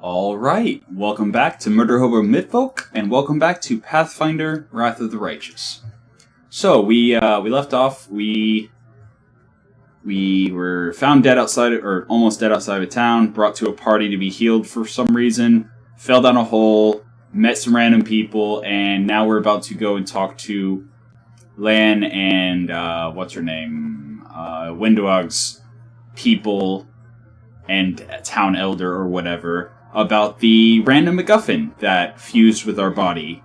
Alright, welcome back to Murderhobo Mittwoch, and welcome back to Pathfinder, Wrath of the Righteous. So, we left off, we were found dead outside, or almost dead outside of town, brought to a party to be healed for some reason, fell down a hole, met some random people, and now we're about to go and talk to Lan and, Windowg's people and town elder or whatever, about the random MacGuffin that fused with our body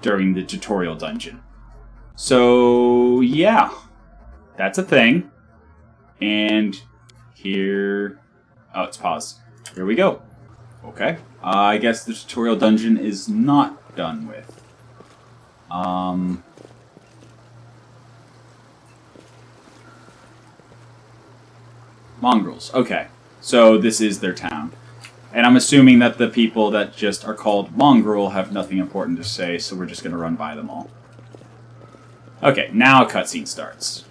during the tutorial dungeon. So, yeah, that's a thing. And here... Oh, it's paused. Here we go. Okay. I guess the tutorial dungeon is not done with. Mongrels. Okay. So this is their town. And I'm assuming that the people that just are called Mongrel have nothing important to say, so we're just going to run by them all. Okay, now a cutscene starts.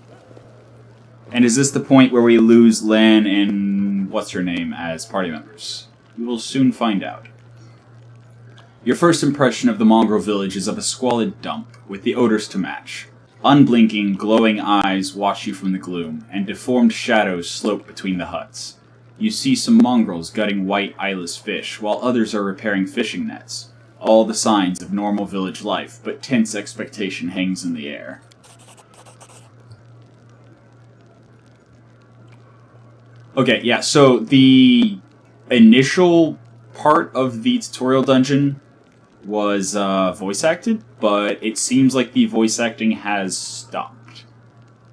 And is this the point where we lose Lan and what's-her-name as party members? We will soon find out. Your first impression of the Mongrel village is of a squalid dump, with the odors to match. Unblinking, glowing eyes watch you from the gloom, and deformed shadows slope between the huts. You see some mongrels gutting white eyeless fish, while others are repairing fishing nets. All the signs of normal village life, but tense expectation hangs in the air. Okay, yeah, so the initial part of the tutorial dungeon was voice acted, but it seems like the voice acting has stopped.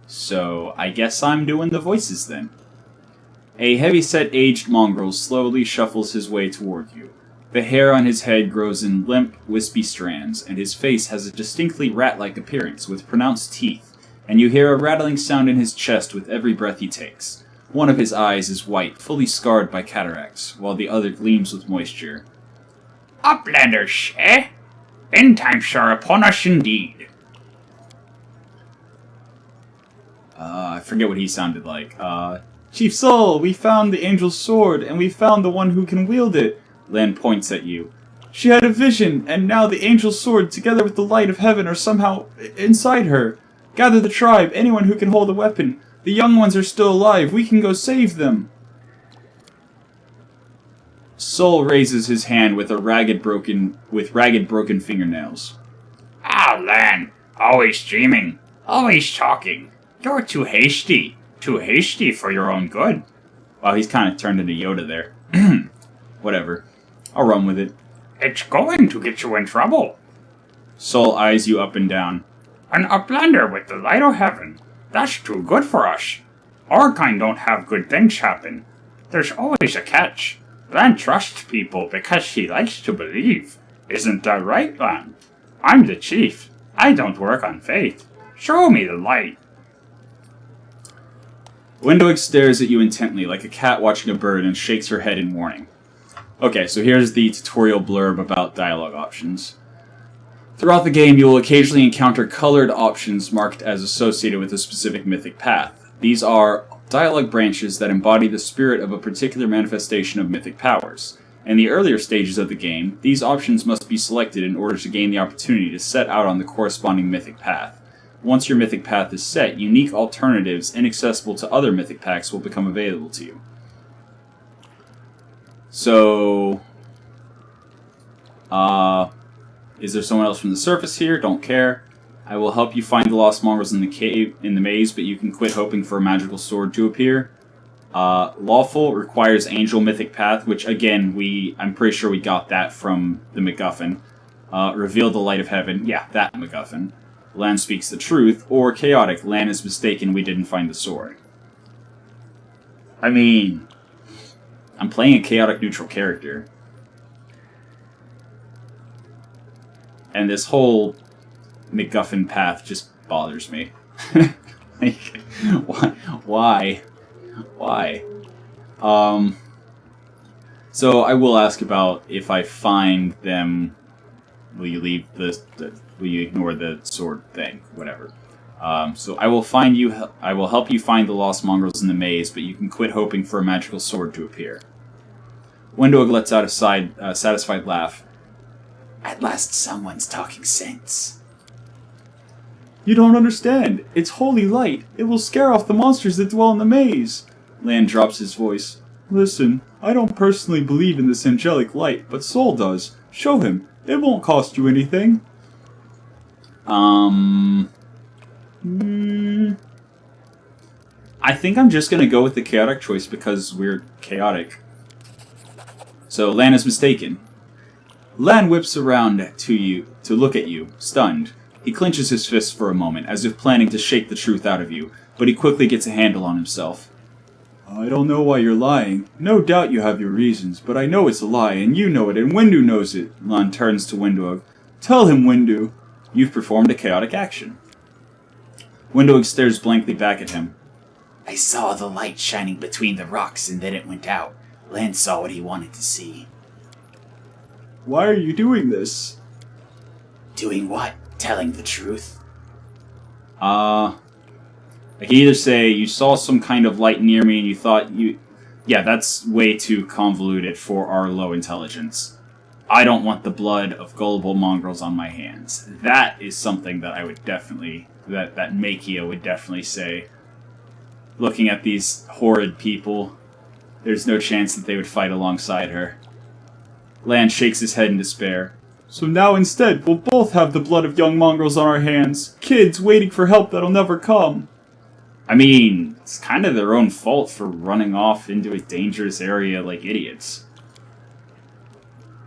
So I guess I'm doing the voices then. A heavy-set aged mongrel slowly shuffles his way toward you. The hair on his head grows in limp, wispy strands, and his face has a distinctly rat-like appearance with pronounced teeth, and you hear a rattling sound in his chest with every breath he takes. One of his eyes is white, fully scarred by cataracts, while the other gleams with moisture. Uplanders, eh? End times are upon us indeed. I forget what he sounded like. Chief Soul, we found the angel's sword, and we found the one who can wield it. Lan points at you. She had a vision, and now the angel's sword, together with the light of heaven, are somehow inside her. Gather the tribe, anyone who can hold a weapon. The young ones are still alive. We can go save them. Soul raises his hand with ragged broken fingernails. Ah, Lan, always dreaming, always talking. You're too hasty for your own good. Wow, he's kind of turned into Yoda there. Whatever. I'll run with it. It's going to get you in trouble. Soul eyes you up and down. An uplander with the light of heaven. That's too good for us. Our kind don't have good things happen. There's always a catch. Lan trusts people because he likes to believe. Isn't that right, Lan? I'm the chief. I don't work on faith. Show me the light. Windowg stares at you intently, like a cat watching a bird, and shakes her head in warning. Okay, so here's the tutorial blurb about dialogue options. Throughout the game, you will occasionally encounter colored options marked as associated with a specific mythic path. These are dialogue branches that embody the spirit of a particular manifestation of mythic powers. In the earlier stages of the game, these options must be selected in order to gain the opportunity to set out on the corresponding mythic path. Once your mythic path is set, unique alternatives inaccessible to other mythic packs will become available to you. So, is there someone else from the surface here? Don't care. I will help you find the lost mongrels in the maze, but you can quit hoping for a magical sword to appear. Lawful requires angel mythic path, which again, I'm pretty sure we got that from the MacGuffin. Reveal the light of heaven. Yeah, that MacGuffin. Lan speaks the truth, or chaotic, Lan is mistaken, we didn't find the sword. I mean, I'm playing a chaotic neutral character. And this whole MacGuffin path just bothers me. Like, why? So I will ask about if I find them, will you leave will you ignore the sword thing? Whatever. So I will help you find the lost mongrels in the maze, but you can quit hoping for a magical sword to appear. Windowg lets out a satisfied laugh. At last someone's talking sense. You don't understand. It's holy light. It will scare off the monsters that dwell in the maze. Lan drops his voice. Listen, I don't personally believe in this angelic light, but Sol does. Show him. It won't cost you anything. I think I'm just gonna go with the chaotic choice because we're chaotic. So Lan is mistaken. Lan whips around to you to look at you, stunned. He clenches his fists for a moment, as if planning to shake the truth out of you, but he quickly gets a handle on himself. I don't know why you're lying. No doubt you have your reasons, but I know it's a lie, and you know it, and Windu knows it. Lan turns to Windowg. Tell him, Windu. You've performed a chaotic action. Windowg stares blankly back at him. I saw the light shining between the rocks, and then it went out. Lan saw what he wanted to see. Why are you doing this? Doing what? Telling the truth. I can either say you saw some kind of light near me and you thought you... Yeah, that's way too convoluted for our low intelligence. I don't want the blood of gullible mongrels on my hands. That is something that I would definitely... That Makia would definitely say. Looking at these horrid people, there's no chance that they would fight alongside her. Lan shakes his head in despair. So now instead, we'll both have the blood of young mongrels on our hands. Kids waiting for help that'll never come. I mean, it's kind of their own fault for running off into a dangerous area like idiots.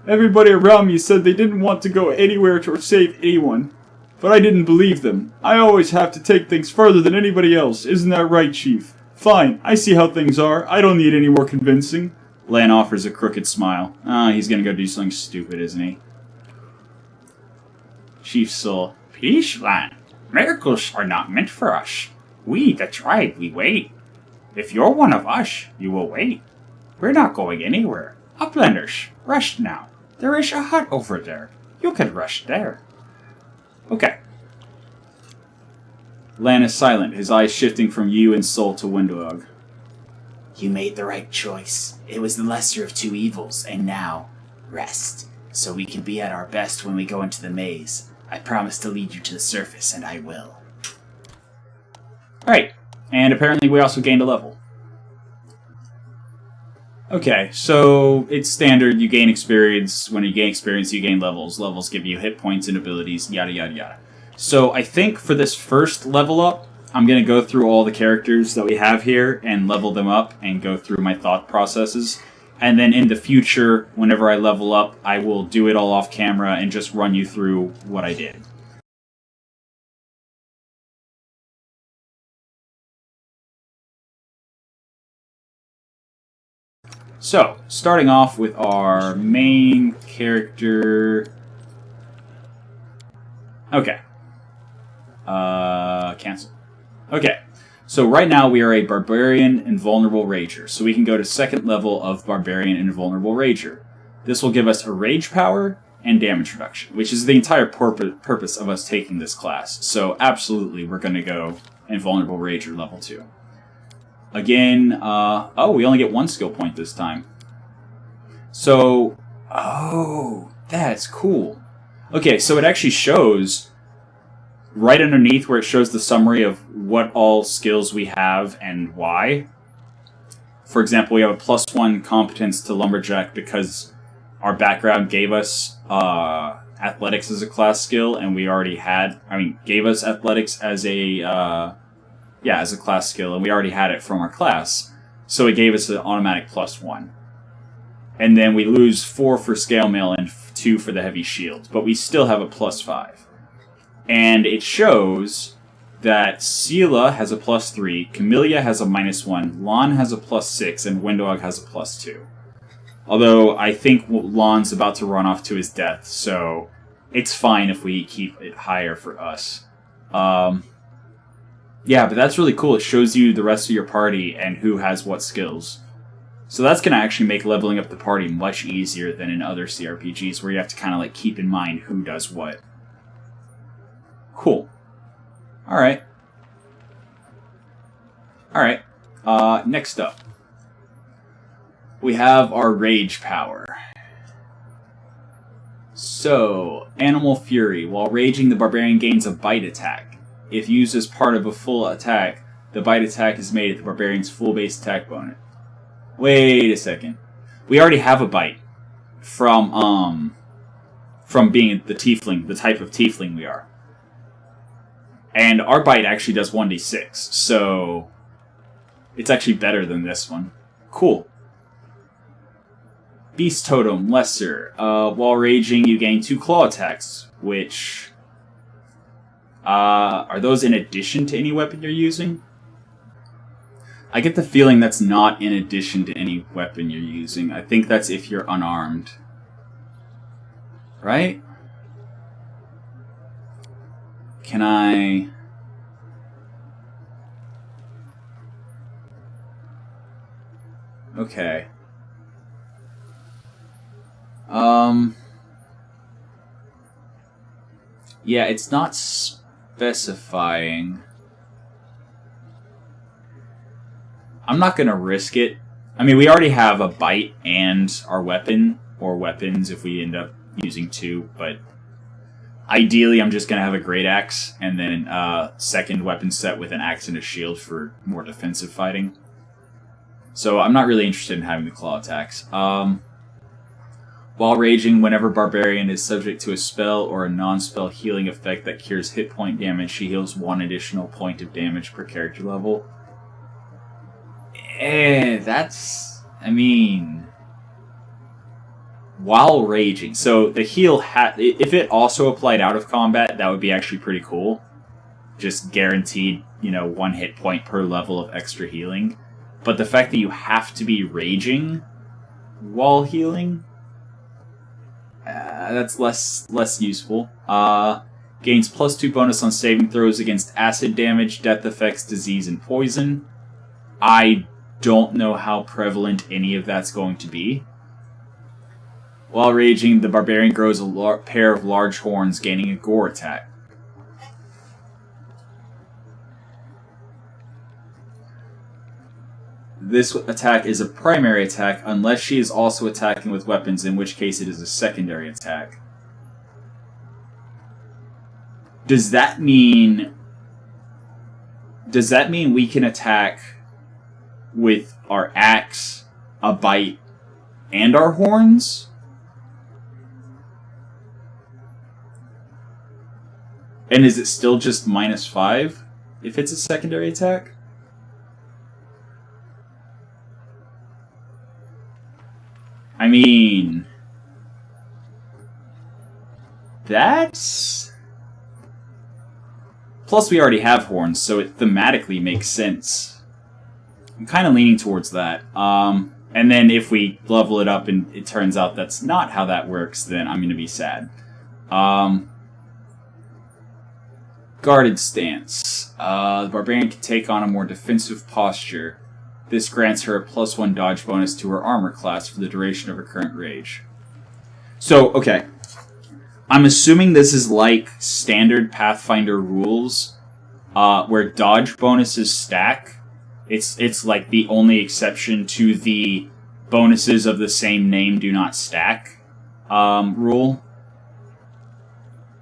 Everybody around me said they didn't want to go anywhere to save anyone. But I didn't believe them. I always have to take things further than anybody else. Isn't that right, Chief? Fine, I see how things are. I don't need any more convincing. Lan offers a crooked smile. He's gonna go do something stupid, isn't he? Chief Sol. Peace, Lan. Miracles are not meant for us. We, the tribe, we wait. If you're one of us, you will wait. We're not going anywhere. Uplanders, rest now. There is a hut over there. You can rest there. Okay. Lan is silent, his eyes shifting from you and Sol to Windowg. You made the right choice. It was the lesser of two evils, and now, rest, so we can be at our best when we go into the maze. I promise to lead you to the surface, and I will. Alright, and apparently we also gained a level. Okay, so it's standard, you gain experience. When you gain experience, you gain levels. Levels give you hit points and abilities, yada yada yada. So I think for this first level up, I'm going to go through all the characters that we have here and level them up and go through my thought processes. And then in the future, whenever I level up, I will do it all off camera and just run you through what I did. So, starting off with our main character... Okay. Cancel. Okay. So right now we are a Barbarian Invulnerable Rager. So we can go to second level of Barbarian Invulnerable Rager. This will give us a rage power and damage reduction, which is the entire purpose of us taking this class. So absolutely we're going to go Invulnerable Rager level 2. Again, we only get one skill point this time. So, that's cool. Okay, so it actually shows right underneath where it shows the summary of what all skills we have and why. For example, we have a +1 competence to Lumberjack because our background gave us athletics as a class skill, and we already had, gave us athletics as a, as a class skill, and we already had it from our class. So it gave us an automatic +1. And then we lose 4 for scale mail and 2 for the heavy shield, but we still have a +5. And it shows that Sela has a +3, Camellia has a -1, Lon has a +6, and Windowg has a +2. Although I think Lon's about to run off to his death, so it's fine if we keep it higher for us. Yeah, but that's really cool. It shows you the rest of your party and who has what skills. So that's going to actually make leveling up the party much easier than in other CRPGs where you have to kind of keep in mind who does what. Cool. Alright. Alright. Next up. we have our rage power. So, Animal Fury. While raging, the barbarian gains a bite attack. If used as part of a full attack, the bite attack is made at the barbarian's full base attack bonus. Wait a second. We already have a bite from being the tiefling, the type of tiefling we are. And our bite actually does 1d6, so it's actually better than this one. Cool. Beast Totem, Lesser. While raging, you gain 2 claw attacks, which... are those in addition to any weapon you're using? I get the feeling that's not in addition to any weapon you're using. I think that's if you're unarmed. Right? Can I... Okay. Yeah, it's not specifying. I'm not going to risk it. I mean, we already have a bite and our weapon, or weapons if we end up using 2, but ideally I'm just going to have a great axe and then a second weapon set with an axe and a shield for more defensive fighting. So I'm not really interested in having the claw attacks. While raging, whenever Barbarian is subject to a spell or a non-spell healing effect that cures hit point damage, she heals 1 additional point of damage per character level. That's... I mean... While raging. So the heal... if it also applied out of combat, that would be actually pretty cool. Just guaranteed, 1 hit point per level of extra healing. But the fact that you have to be raging while healing... that's less useful. Gains +2 bonus on saving throws against acid damage, death effects, disease, and poison. I don't know how prevalent any of that's going to be. While raging, the barbarian grows a pair of large horns, gaining a gore attack. This attack is a primary attack unless she is also attacking with weapons, in which case it is a secondary attack. Does that mean we can attack with our axe, a bite, and our horns? And is it still just -5 if it's a secondary attack? I mean, that's... Plus we already have horns, so it thematically makes sense. I'm kind of leaning towards that. And then if we level it up and it turns out that's not how that works, then I'm going to be sad. Guarded stance. The barbarian can take on a more defensive posture. This grants her a +1 dodge bonus to her armor class for the duration of her current rage. So, okay. I'm assuming this is like standard Pathfinder rules, where dodge bonuses stack. It's like the only exception to the bonuses of the same name do not stack rule.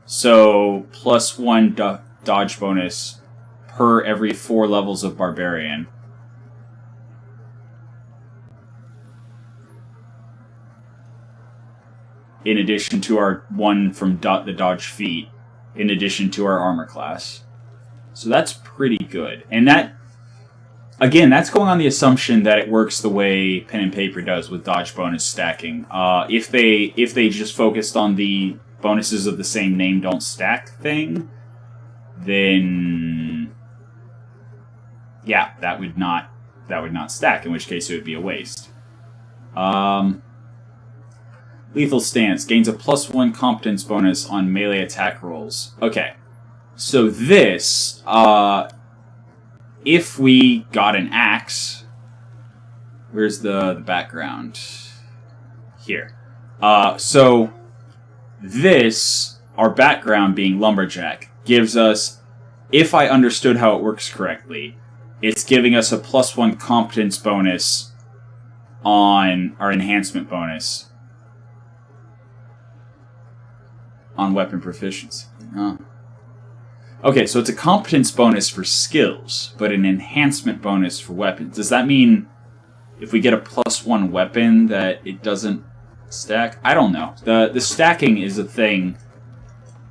So, +1 dodge bonus per every 4 levels of barbarian. In addition to our 1 from the dodge feat, in addition to our armor class. So that's pretty good. And that, again, that's going on the assumption that it works the way pen and paper does with dodge bonus stacking. If they just focused on the bonuses of the same name don't stack thing, then yeah, that would not stack, in which case it would be a waste. Lethal Stance gains a +1 competence bonus on melee attack rolls. Okay, so this, if we got an axe, where's the background? Here. So this, our background being Lumberjack, gives us, if I understood how it works correctly, it's giving us a +1 competence bonus on our enhancement bonus on weapon proficiency. Oh. Okay, so it's a competence bonus for skills, but an enhancement bonus for weapons. Does that mean if we get a +1 weapon that it doesn't stack? I don't know. The stacking is a thing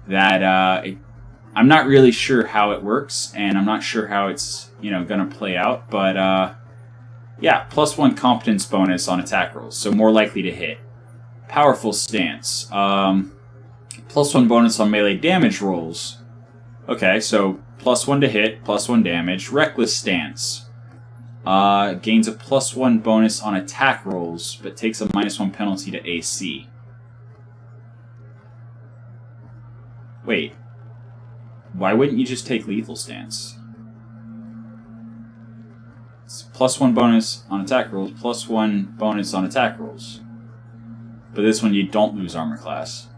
that I'm not really sure how it works, and I'm not sure how it's going to play out. But yeah, +1 competence bonus on attack rolls, so more likely to hit. Powerful stance. +1 bonus on melee damage rolls. Okay, so +1 to hit, +1 damage. Reckless stance. Gains a +1 bonus on attack rolls, but takes a -1 penalty to AC. Wait. Why wouldn't you just take lethal stance? It's +1 bonus on attack rolls, +1 bonus on attack rolls. But this one you don't lose armor class.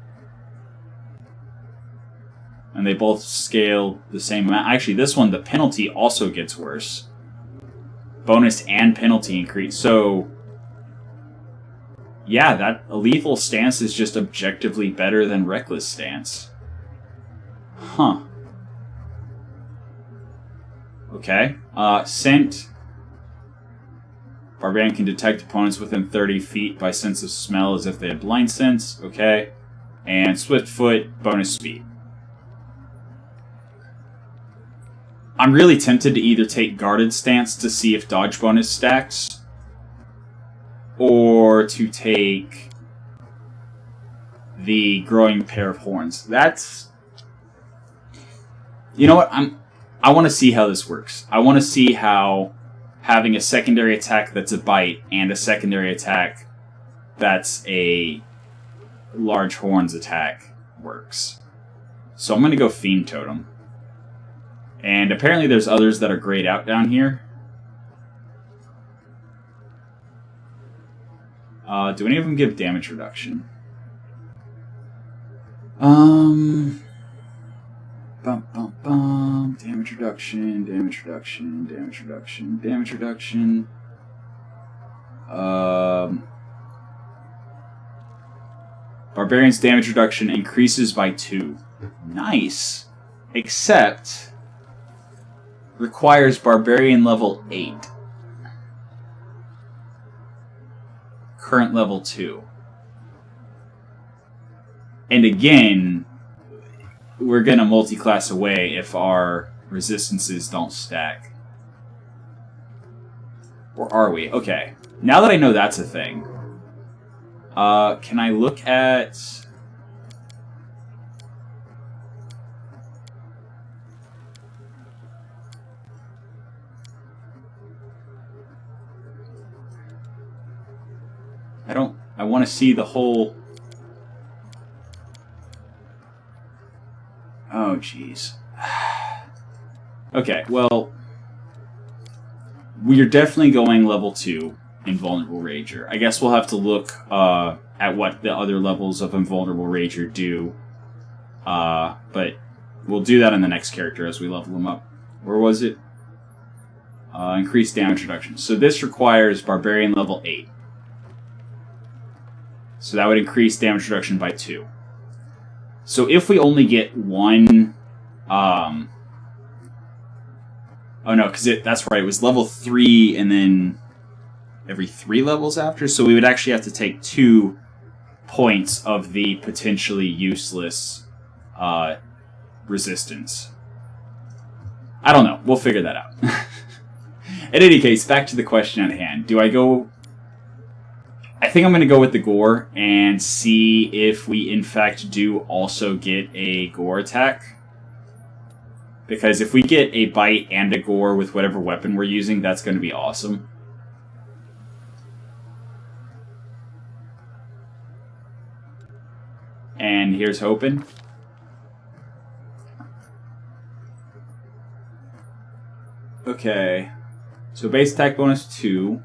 And they both scale the same amount. Actually, this one, the penalty also gets worse. Bonus and penalty increase. So, yeah, that a lethal stance is just objectively better than reckless stance. Huh. Okay. Scent. Barbarian can detect opponents within 30 feet by sense of smell as if they had blind sense. Okay. And Swift Foot, bonus speed. I'm really tempted to either take Guarded Stance to see if dodge bonus stacks, or to take the Growing Pair of Horns. That's... You know what? I want to see how this works. I want to see how having a secondary attack that's a bite and a secondary attack that's a large horns attack works. So I'm going to go Fiend Totem. And apparently there's others that are grayed out down here. Do any of them give damage reduction? Damage reduction, damage reduction, damage reduction, damage reduction. Barbarian's damage reduction increases by 2. Nice. Except requires Barbarian level 8. Current level 2. And again, we're going to multi-class away if our resistances don't stack. Or are we? Okay. Now that I know that's a thing, can I look at... I want to see the whole... Oh, jeez. Okay, well... We're definitely going level 2 Invulnerable Rager. I guess we'll have to look at what the other levels of Invulnerable Rager do. But we'll do that in the next character as we level them up. Where was it? Increased damage reduction. So this requires Barbarian level 8. So that would increase damage reduction by 2. So if we only get one... oh no, because that's right, it was level 3 and then every 3 levels after. So we would actually have to take 2 points of the potentially useless resistance. I don't know. We'll figure that out. In any case, back to the question at hand. Do I go... I think I'm going to go with the gore and see if we in fact do also get a gore attack. Because if we get a bite and a gore with whatever weapon we're using, that's going to be awesome. And here's hoping. Okay. So base attack bonus 2.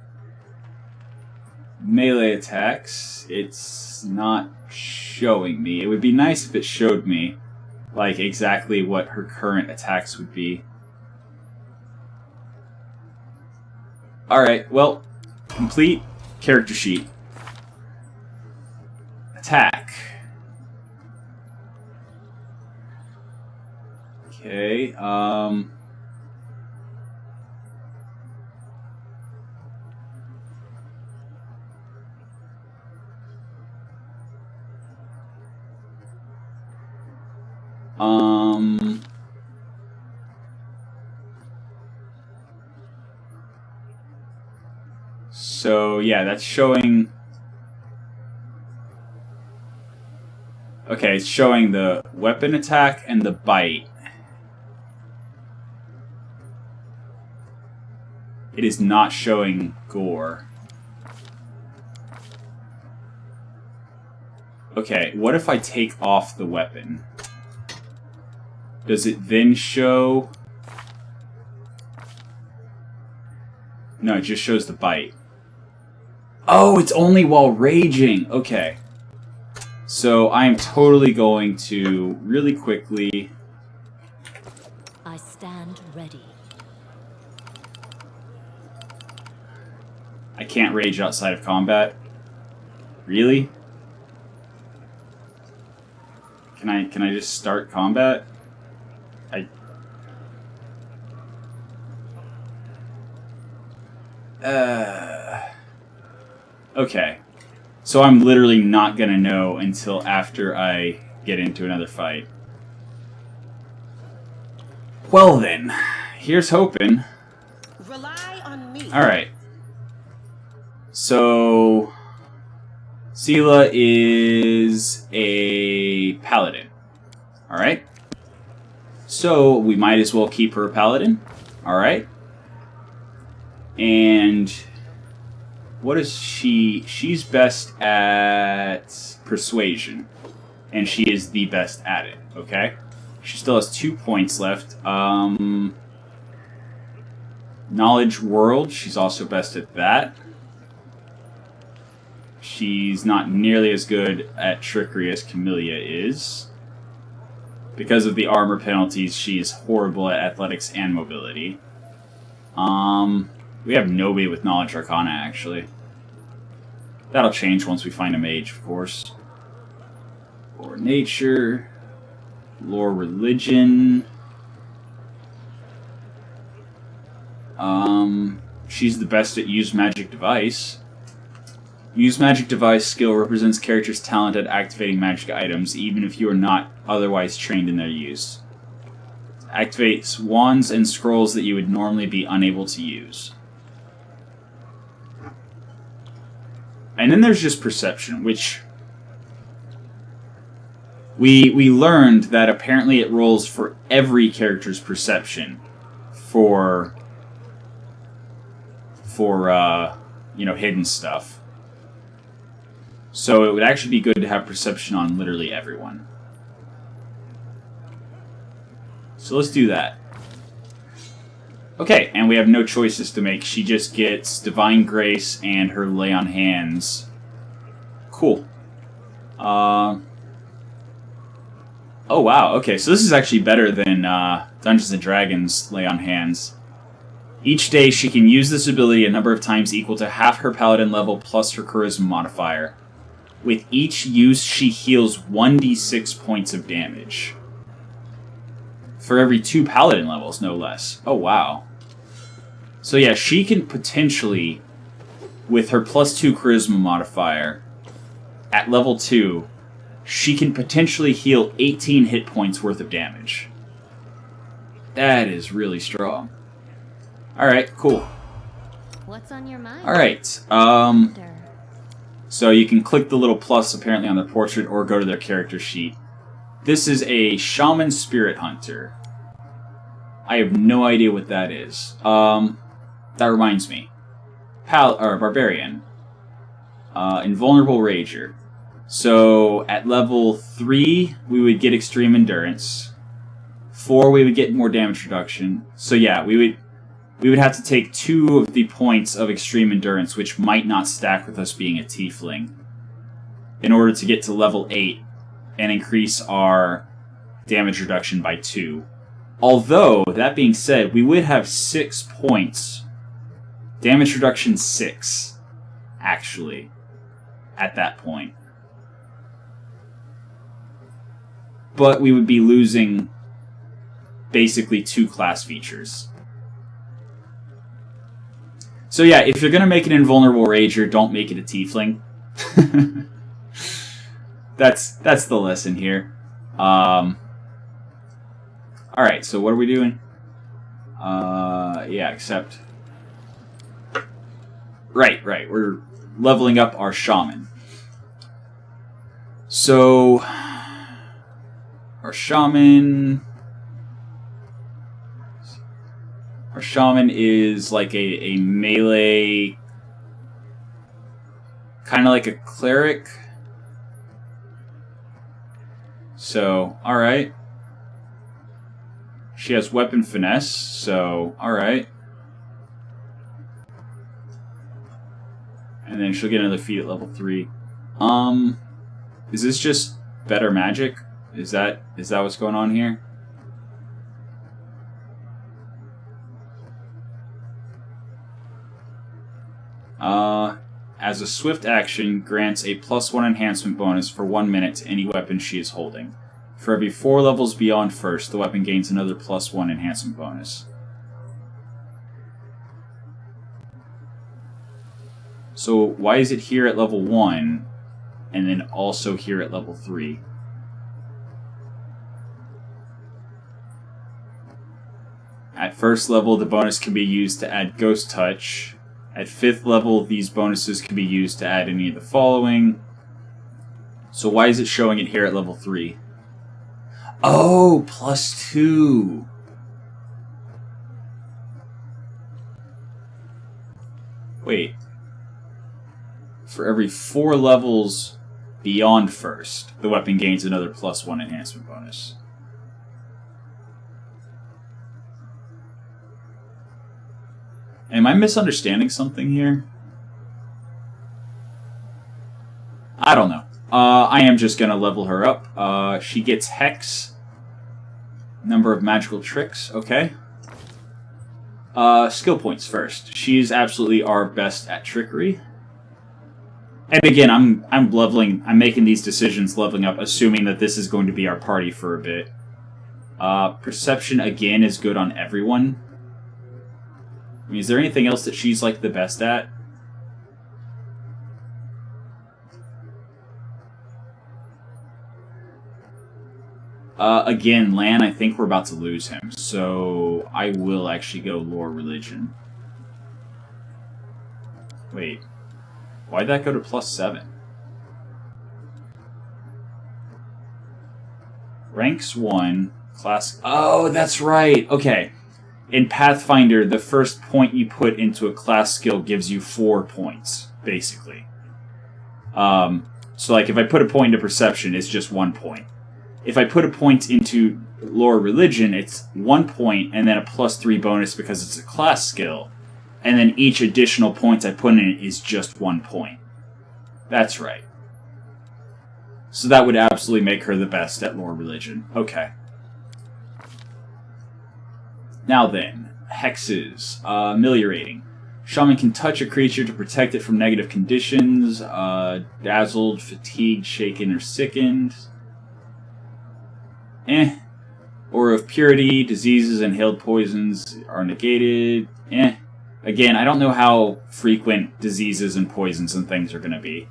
Melee attacks, it's not showing me. It would be nice if it showed me, like, exactly what her current attacks would be. Alright, well, complete Character sheet. Attack. Okay, so yeah, that's showing. Okay, it's showing the weapon attack and the bite. It is not showing gore. Okay, what if I take off the weapon? Does it then show... No, it just shows the bite. Oh, it's only while raging! Okay. So I am totally going to, really quickly... I stand ready. I can't rage outside of combat? Really? Can I just start combat? Okay. So I'm literally not gonna know until after I get into another fight. Well then, here's hoping. Rely on me. Alright. So... Sela is a paladin. Alright. So we might as well keep her a paladin. Alright. And... what is she? She's best at persuasion. And she is the best at it, okay? She still has 2 points left. Knowledge World, she's also best at that. She's not nearly as good at trickery as Camellia is. Because of the armor penalties, she is horrible at athletics and mobility. We have nobody with Knowledge Arcana, actually. That'll change once we find a mage, of course. Lore Nature. Lore Religion. She's the best at Use Magic Device. Use Magic Device skill represents character's talent at activating magic items, even if you are not otherwise trained in their use. Activates wands and scrolls that you would normally be unable to use. And then there's just Perception, which we learned that apparently it rolls for every character's perception for you know, hidden stuff. So it would actually be good to have Perception on literally everyone. So let's do that. Okay, and we have no choices to make. She just gets Divine Grace and her Lay on Hands. Cool. Oh wow, okay, so this is actually better than Dungeons & Dragons Lay on Hands. Each day she can use this ability a number of times equal to half her paladin level plus her charisma modifier. With each use, she heals 1d6 points of damage. For every 2 paladin levels, no less. Oh, wow. So yeah, she can potentially, with her +2 charisma modifier, at level 2, she can potentially heal 18 hit points worth of damage. That is really strong. Alright, cool. What's on your mind? Alright, so you can click the little plus apparently on their portrait or go to their character sheet. This is a Shaman Spirit Hunter. I have no idea what that is. That reminds me. Barbarian. Invulnerable Rager. So at level 3, we would get Extreme Endurance. 4, we would get more damage reduction. So yeah, we would have to take 2 of the points of Extreme Endurance, which might not stack with us being a Tiefling, in order to get to level 8 and increase our damage reduction by 2. Although, that being said, we would have 6 points. Damage reduction 6. actually, at that point. But we would be losing basically 2 class features. So yeah, if you're going to make an invulnerable rager, don't make it a tiefling. That's the lesson here. Alright, so what are we doing? Yeah, except... Right, we're leveling up our shaman. So... Our shaman is like a melee, kind of like a cleric. So, alright. She has weapon finesse, so, alright. And then she'll get another feat at level 3. Is this just better magic? Is that what's going on here? As a swift action, grants a +1 enhancement bonus for 1 minute to any weapon she is holding. For every 4 levels beyond first, the weapon gains another +1 enhancement bonus. So why is it here at level 1, and then also here at level 3? At first level, the bonus can be used to add Ghost Touch. At 5th level, these bonuses can be used to add any of the following. So why is it showing it here at level 3? Oh, +2. Wait. For every 4 levels beyond first, the weapon gains another +1 enhancement bonus. Am I misunderstanding something here? I don't know. I am just going to level her up. She gets Hex. Number of magical tricks. Okay. Skill points first. She's absolutely our best at trickery. And again, I'm making these decisions leveling up, assuming that this is going to be our party for a bit. Perception, again, is good on everyone. I mean, is there anything else that she's, like, the best at? Again, Lan, I think we're about to lose him, so I will actually go Lore Religion. Wait. Why'd that go to +7? Ranks 1, class... Oh, that's right! Okay. In Pathfinder, the first point you put into a class skill gives you 4 points, basically. So, like, if I put a point into Perception, it's just 1 point. If I put a point into Lore Religion, it's 1 point, and then a +3 bonus because it's a class skill. And then each additional point I put in it is just 1 point. That's right. So that would absolutely make her the best at Lore Religion. Okay. Now then, hexes. Ameliorating. Shaman can touch a creature to protect it from negative conditions. Dazzled, fatigued, shaken, or sickened. Aura of Purity. Diseases and hailed poisons are negated. Again, I don't know how frequent diseases and poisons and things are going to be.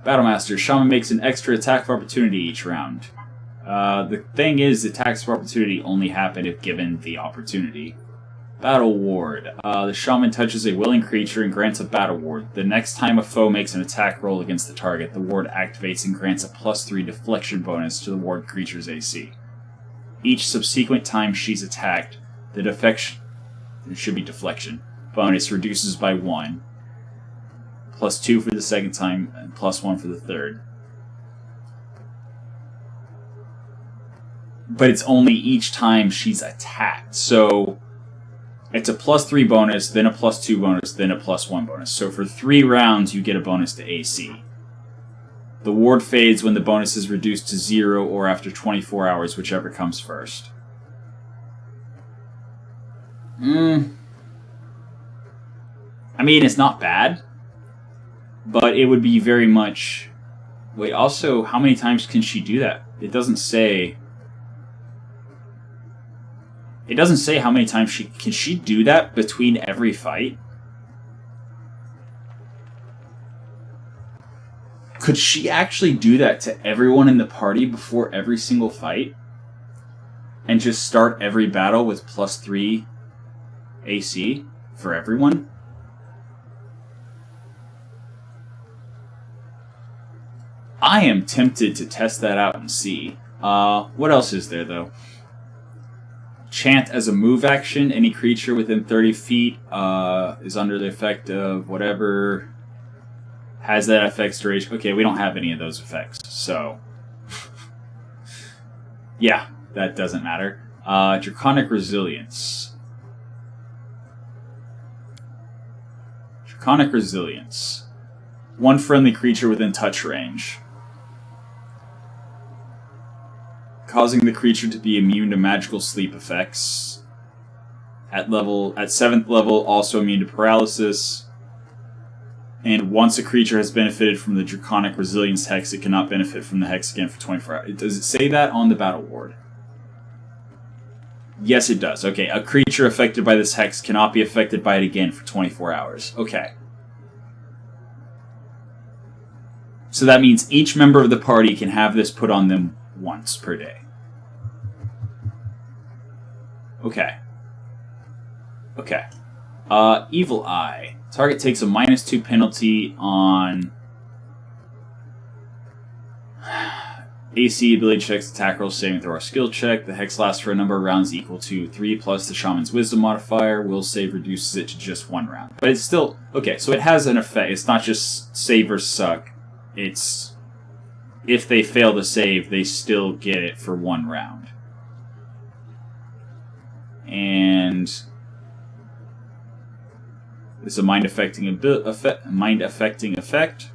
Battlemaster. Shaman makes an extra attack of opportunity each round. The thing is, attacks of opportunity only happen if given the opportunity. Battle Ward. The Shaman touches a willing creature and grants a Battle Ward. The next time a foe makes an attack roll against the target, the ward activates and grants a +3 deflection bonus to the ward creature's AC. Each subsequent time she's attacked, the deflection... It should be deflection. Bonus reduces by 1. +2 for the second time, and +1 for the third. But it's only each time she's attacked. So it's a +3 bonus, then a +2 bonus, then a +1 bonus. So for 3 rounds, you get a bonus to AC. The ward fades when the bonus is reduced to 0 or after 24 hours, whichever comes first. I mean, it's not bad. But it would be very much... Wait, also, how many times can she do that? It doesn't say... It doesn't say how many times she... Can she do that between every fight? Could she actually do that to everyone in the party before every single fight? And just start every battle with +3 AC for everyone? I am tempted to test that out and see. What else is there, though? Chant as a move action. Any creature within 30 feet is under the effect of whatever has that effect's duration. Okay, we don't have any of those effects, so... yeah, that doesn't matter. Draconic Resilience. Draconic Resilience. One friendly creature within touch range. Causing the creature to be immune to magical sleep effects. At 7th level, also immune to paralysis. And once a creature has benefited from the Draconic Resilience Hex, it cannot benefit from the Hex again for 24 hours. Does it say that on the Battle Ward? Yes, it does. Okay, a creature affected by this Hex cannot be affected by it again for 24 hours. Okay. So that means each member of the party can have this put on them once per day. Okay. Okay. Evil Eye. Target takes a -2 penalty on AC, ability checks, attack rolls, saving throw, or skill check. The Hex lasts for a number of rounds equal to 3 plus the Shaman's Wisdom modifier. Will save reduces it to just 1 round. But it's still... Okay, so it has an effect. It's not just save or suck. It's... If they fail to save, they still get it for 1 round. And... It's a mind-affecting effect.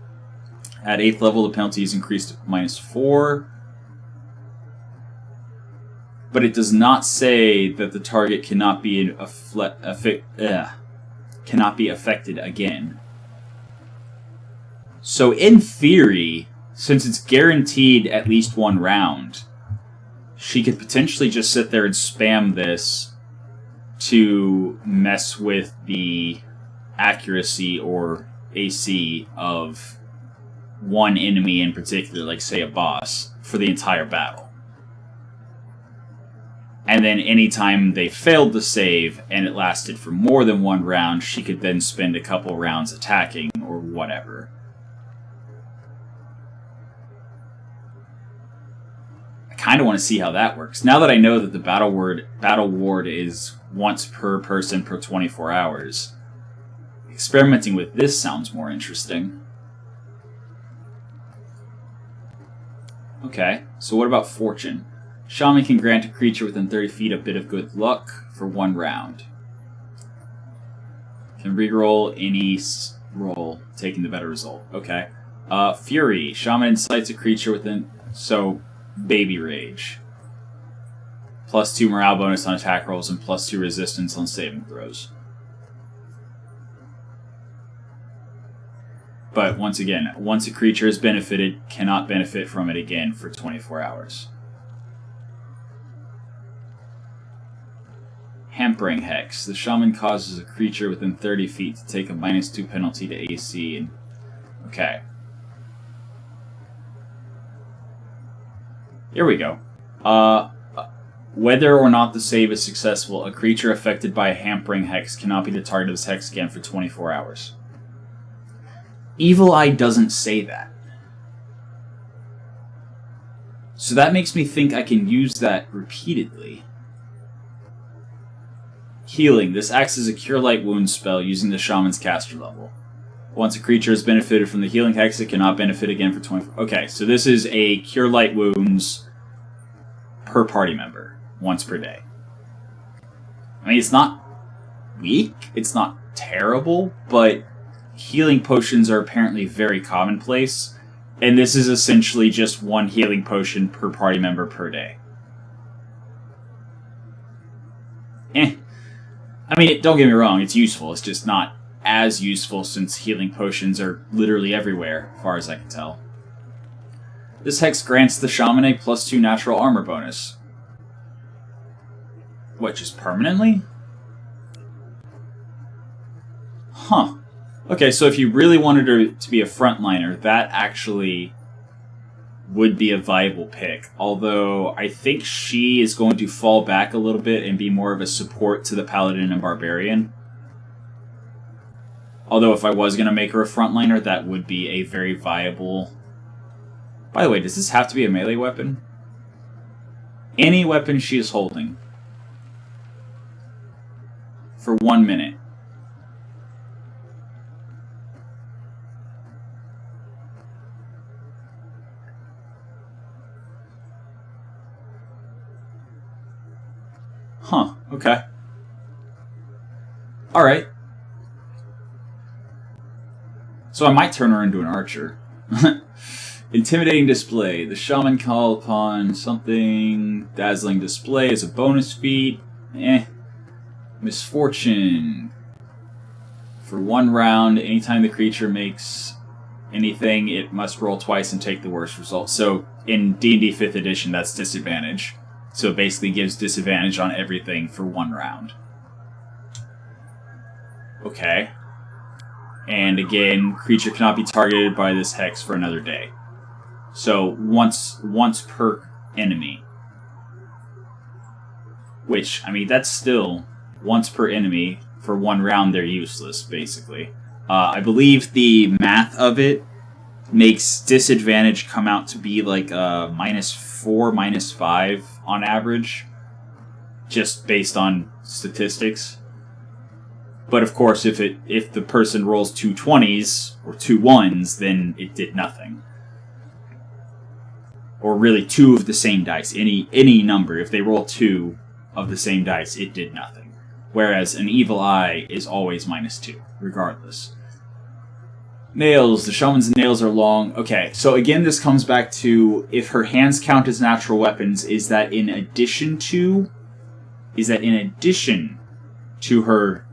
At 8th level, the penalty is increased to -4. But it does not say that the target cannot be affected again. So in theory, since it's guaranteed at least 1 round, she could potentially just sit there and spam this to mess with the accuracy or AC of one enemy in particular, like say a boss, for the entire battle. And then anytime they failed to save and it lasted for more than 1 round, she could then spend a couple rounds attacking or whatever. I kind of want to see how that works. Now that I know that the battle ward is once per person per 24 hours, experimenting with this sounds more interesting. Okay, so what about Fortune? Shaman can grant a creature within 30 feet a bit of good luck for 1 round. Can reroll any roll, taking the better result. Okay. Fury. Shaman incites a creature within... So, Baby Rage. +2 morale bonus on attack rolls and +2 resistance on saving throws. But once again, once a creature is benefited, cannot benefit from it again for 24 hours. Hampering Hex. The Shaman causes a creature within 30 feet to take a -2 penalty to AC. And... Okay. Here we go. Whether or not the save is successful, a creature affected by a Hampering Hex cannot be the target of this Hex again for 24 hours. Evil Eye doesn't say that. So that makes me think I can use that repeatedly. Healing. This acts as a Cure Light Wounds spell using the Shaman's caster level. Once a creature has benefited from the Healing Hex, it cannot benefit again for 24... Okay, so this is a Cure Light Wounds per party member, once per day. I mean, it's not weak, it's not terrible, but healing potions are apparently very commonplace, and this is essentially just 1 healing potion per party member per day. I mean, don't get me wrong, it's useful, it's just not as useful since healing potions are literally everywhere, as far as I can tell. This hex grants the shaman a +2 natural armor bonus. What, just permanently? Huh. Okay, so if you really wanted her to be a frontliner, that actually would be a viable pick. Although, I think she is going to fall back a little bit and be more of a support to the Paladin and Barbarian. Although, if I was going to make her a frontliner, that would be a very viable... By the way, does this have to be a melee weapon? Any weapon she is holding. For 1 minute. Huh, okay. Alright. So I might turn her into an archer. Intimidating display. The shaman call upon something. Dazzling display is a bonus feat. Misfortune. For 1 round, anytime the creature makes anything, it must roll twice and take the worst result. So in D&D 5th edition, that's disadvantage. So it basically gives disadvantage on everything for 1 round. Okay. And again, creature cannot be targeted by this hex for another day. So once per enemy. Which, I mean, that's still once per enemy. For 1 round, they're useless, basically. I believe the math of it makes disadvantage come out to be like -4, -5 on average, just based on statistics. But of course, if the person rolls 2 20s or 2 1s, then it did nothing. Or really 2 of the same dice, any number. If they roll 2 of the same dice, it did nothing. Whereas an evil eye is always -2, regardless. Nails. The shaman's nails are long. Okay, so again, this comes back to if her hands count as natural weapons, is that in addition to her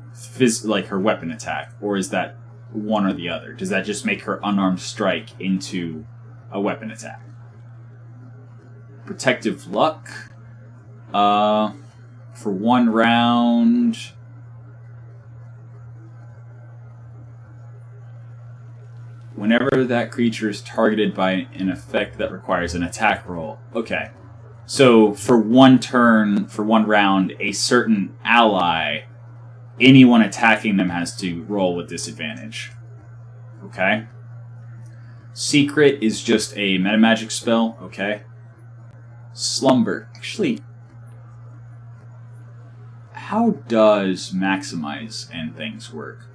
her weapon attack, or is that one or the other? Does that just make her unarmed strike into a weapon attack? Protective luck. For 1 round. Whenever that creature is targeted by an effect that requires an attack roll. Okay. So, for 1 turn, for 1 round, a certain ally, anyone attacking them has to roll with disadvantage. Okay. Secret is just a metamagic spell. Okay. Slumber. Actually, how does maximize and things work?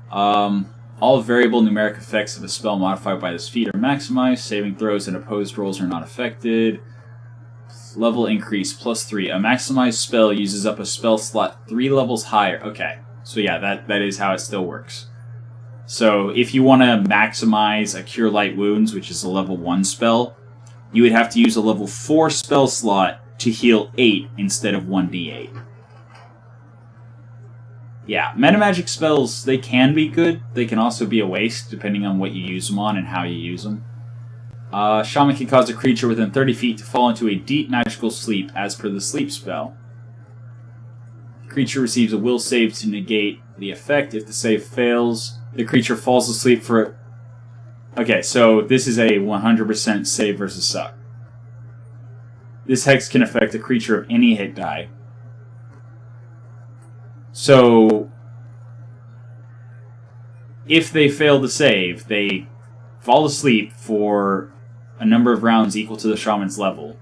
All variable numeric effects of a spell modified by this feat are maximized. Saving throws and opposed rolls are not affected. Level increase +3. A maximized spell uses up a spell slot 3 levels higher. Okay, so yeah, that is how it still works. So if you want to maximize a Cure Light Wounds, which is a level 1 spell, you would have to use a level 4 spell slot to heal 8 instead of 1d8. Yeah, metamagic spells, they can be good. They can also be a waste, depending on what you use them on and how you use them. Shaman can cause a creature within 30 feet to fall into a deep magical sleep, as per the sleep spell. The creature receives a will save to negate the effect. If the save fails, the creature falls asleep for... Okay, so this is a 100% save versus suck. This hex can affect a creature of any hit die. So, if they fail to save, they fall asleep for a number of rounds equal to the shaman's level,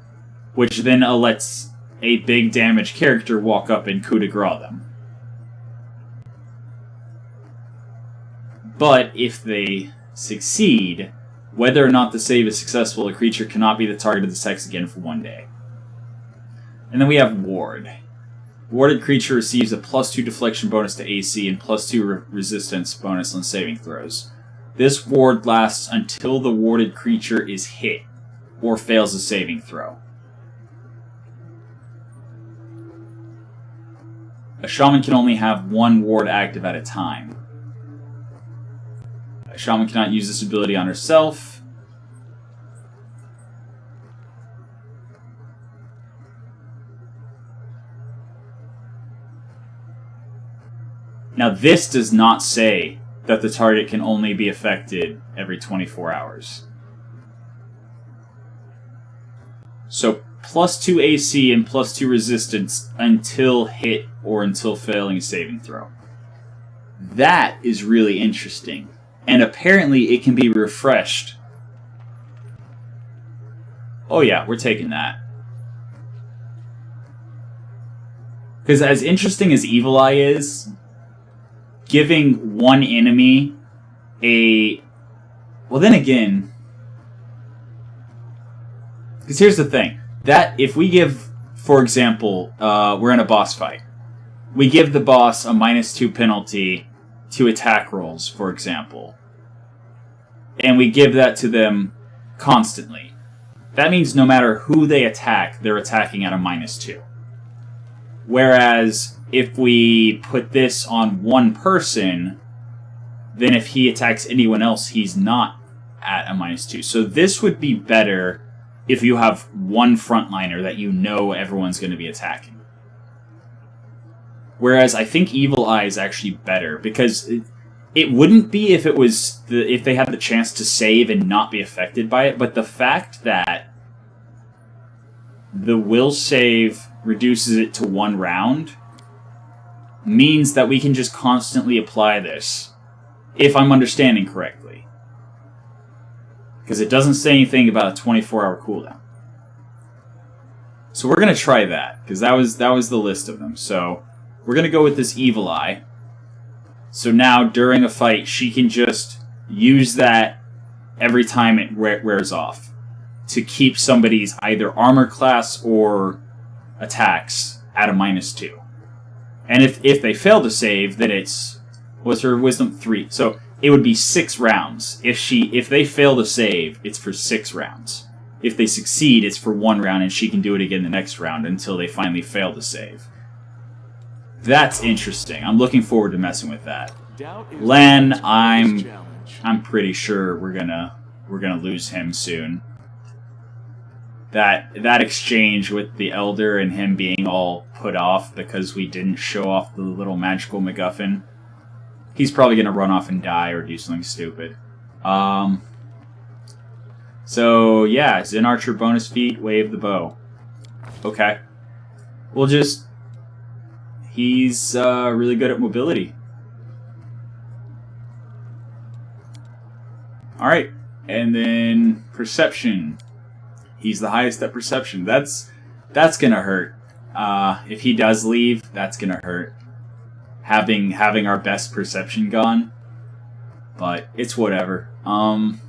which then lets a big damage character walk up and coup de grace them. But if they succeed, whether or not the save is successful, a creature cannot be the target of this hex again for 1 day. And then we have Ward. Warded creature receives a +2 deflection bonus to AC and +2 resistance bonus on saving throws. This ward lasts until the warded creature is hit or fails a saving throw. A shaman can only have one ward active at a time. A shaman cannot use this ability on herself. Now this does not say that the target can only be affected every 24 hours. So +2 AC and +2 resistance until hit or until failing a saving throw. That is really interesting. And apparently it can be refreshed. Oh yeah, we're taking that. Because as interesting as Evil Eye is, giving one enemy a... Well then again... Because here's the thing. That if we give, for example, we're in a boss fight. We give the boss a -2 penalty to attack rolls, for example. And we give that to them constantly. That means no matter who they attack, they're attacking at a -2. Whereas if we put this on one person, then if he attacks anyone else, he's not at a -2. So this would be better if you have one frontliner that you know everyone's going to be attacking. Whereas I think Evil Eye is actually better, because it wouldn't be if it was if they had the chance to save and not be affected by it, but the fact that the will save reduces it to 1 round means that we can just constantly apply this, if I'm understanding correctly. Because it doesn't say anything about a 24-hour cooldown. So we're going to try that, because that was the list of them. So we're going to go with this Evil Eye. So now, during a fight, she can just use that every time it wears off to keep somebody's either armor class or attacks at a -2. And if they fail to save, then it's... What's her wisdom? 3. So it would be 6 rounds. If they fail to save, it's for 6 rounds. If they succeed, it's for 1 round, and she can do it again the next round until they finally fail to save. That's interesting. I'm looking forward to messing with that. Len, I'm pretty sure we're gonna lose him soon. That exchange with the Elder and him being all put off because we didn't show off the little magical MacGuffin. He's probably gonna run off and die or do something stupid. So yeah, Zen Archer bonus feat, wave the bow. Okay. We'll just... He's really good at mobility. Alright, and then Perception. He's the highest at Perception. That's gonna hurt. If he does leave, that's gonna hurt. Having our best Perception gone. But it's whatever. And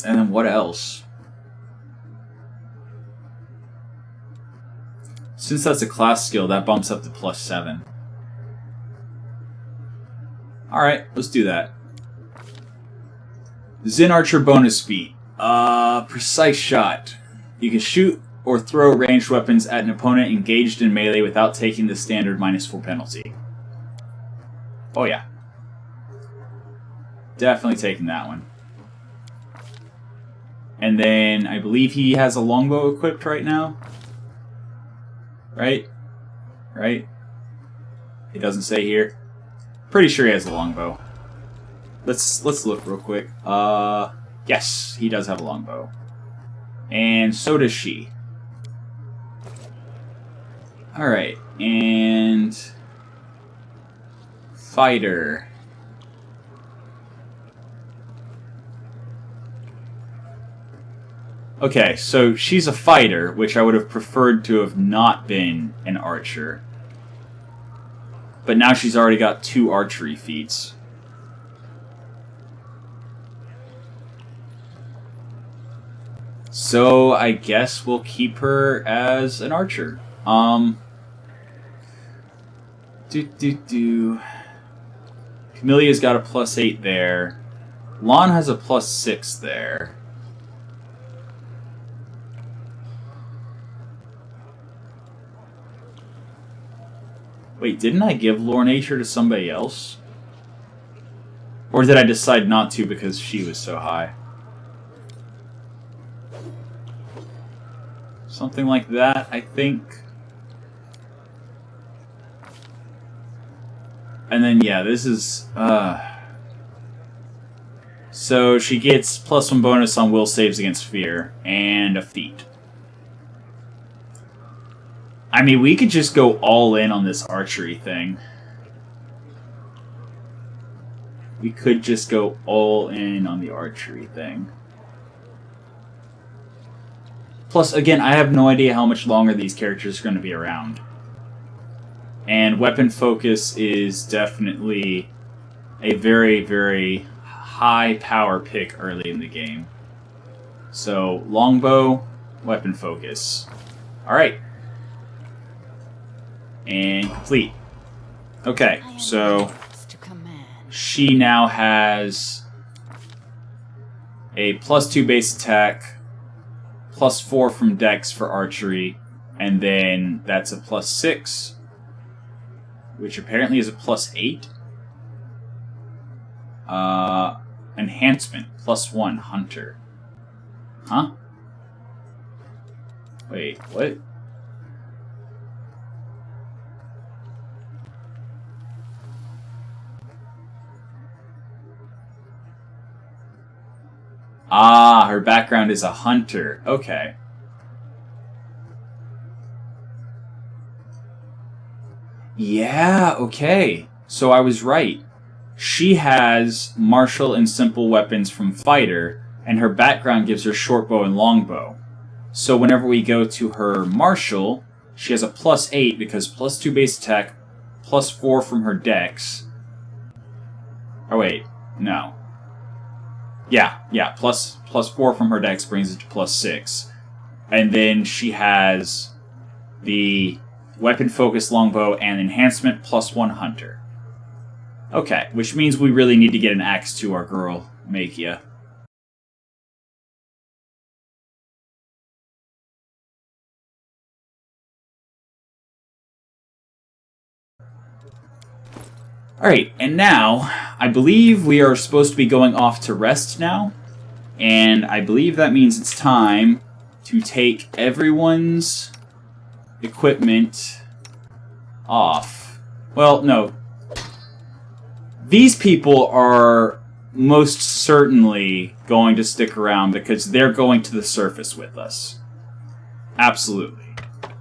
then what else? Since that's a class skill, that bumps up to +7. Alright, let's do that. Zen Archer bonus feat. Precise shot. You can shoot or throw ranged weapons at an opponent engaged in melee without taking the standard -4 penalty. Oh yeah. Definitely taking that one. And then I believe he has a longbow equipped right now. Right? Right? It doesn't say here. Pretty sure he has a longbow. Let's look real quick. Yes, he does have a longbow. And so does she. Alright, and... Fighter. Okay, so she's a fighter, which I would have preferred to have not been an archer. But now she's already got 2 archery feats. So I guess we'll keep her as an archer. Camelia's got a +8 there. Lon has a +6 there. Wait, didn't I give Lore Nature to somebody else? Or did I decide not to because she was so high? Something like that, I think. And then, yeah, this is... So she gets +1 bonus on will saves against fear, and a feat. I mean, we could just go all in on this archery thing. We could just go all in on the archery thing. Plus, again, I have no idea how much longer these characters are going to be around. And weapon focus is definitely a very, very high power pick early in the game. So, longbow, weapon focus. Alright. And complete. Okay, so she now has a +2 base attack, +4 from Dex for archery, and then that's a +6, which apparently is a +8. Enhancement, +1, Hunter. Huh? Wait, what? Ah, her background is a hunter. Okay. Yeah, okay. So I was right. She has martial and simple weapons from fighter, and her background gives her short bow and long bow. So whenever we go to her martial, she has a +8 because +2 base attack, +4 from her dex. Oh wait, no. Yeah, +4 from her dex brings it to +6. And then she has the weapon focus longbow and enhancement +1 hunter. Okay, which means we really need to get an axe to our girl, Makia. Alright, and now, I believe we are supposed to be going off to rest now, and I believe that means it's time to take everyone's equipment off. Well, no. These people are most certainly going to stick around because they're going to the surface with us. Absolutely.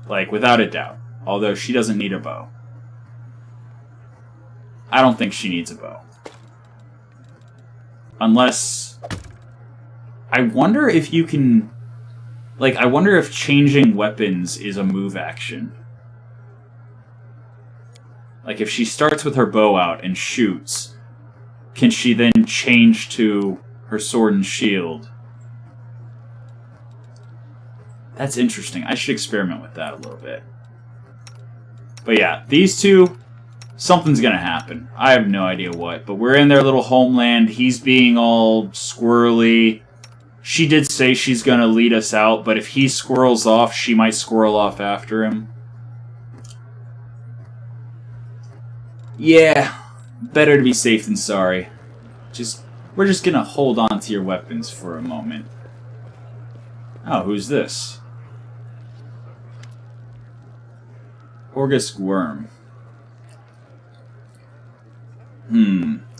Like, without a doubt. Although she doesn't need a bow. I don't think she needs a bow. Unless... I wonder if you can... Like, I wonder if changing weapons is a move action. Like, if she starts with her bow out and shoots, can she then change to her sword and shield? That's interesting. I should experiment with that a little bit. But yeah, these two... Something's gonna happen. I have no idea what, but we're in their little homeland. He's being all squirrely. She did say she's gonna lead us out, but if he squirrels off, she might squirrel off after him. Yeah, better to be safe than sorry. We're just gonna hold on to your weapons for a moment. Oh, who's this? Orgus Worm.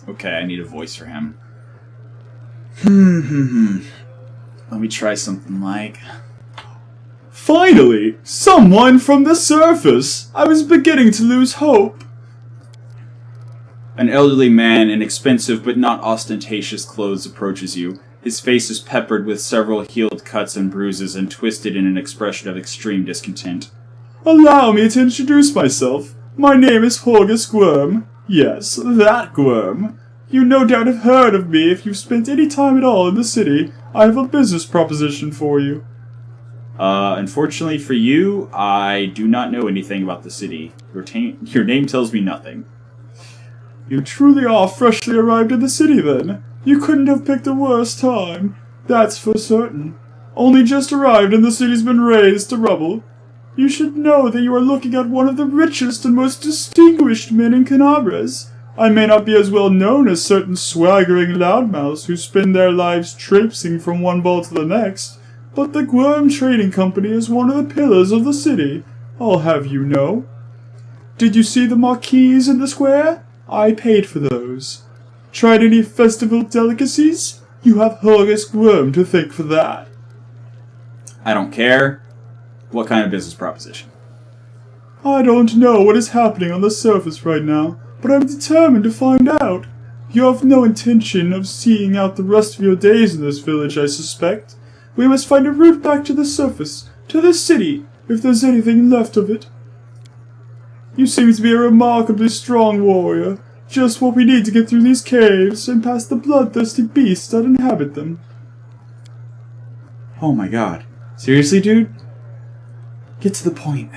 Okay, I need a voice for him. Let me try something like... Finally! Someone from the surface! I was beginning to lose hope! An elderly man in expensive but not ostentatious clothes approaches you. His face is peppered with several healed cuts and bruises and twisted in an expression of extreme discontent. Allow me to introduce myself. My name is Horgus Gwyrm. Yes, that Gwyrm. You no doubt have heard of me if you've spent any time at all in the city. I have a business proposition for you. Unfortunately for you, I do not know anything about the city. Your name tells me nothing. You truly are freshly arrived in the city, then. You couldn't have picked a worse time. That's for certain. Only just arrived and the city's been razed to rubble. You should know that you are looking at one of the richest and most distinguished men in Canabras. I may not be as well known as certain swaggering loudmouths who spend their lives traipsing from one ball to the next, but the Gwurm Trading Company is one of the pillars of the city, I'll have you know. Did you see the marquees in the square? I paid for those. Tried any festival delicacies? You have Horgus Gwurm to thank for that. I don't care. What kind of business proposition? I don't know what is happening on the surface right now, but I'm determined to find out. You have no intention of seeing out the rest of your days in this village, I suspect. We must find a route back to the surface, to the city, if there's anything left of it. You seem to be a remarkably strong warrior, just what we need to get through these caves and past the bloodthirsty beasts that inhabit them. Oh my god. Seriously, dude? Get to the point.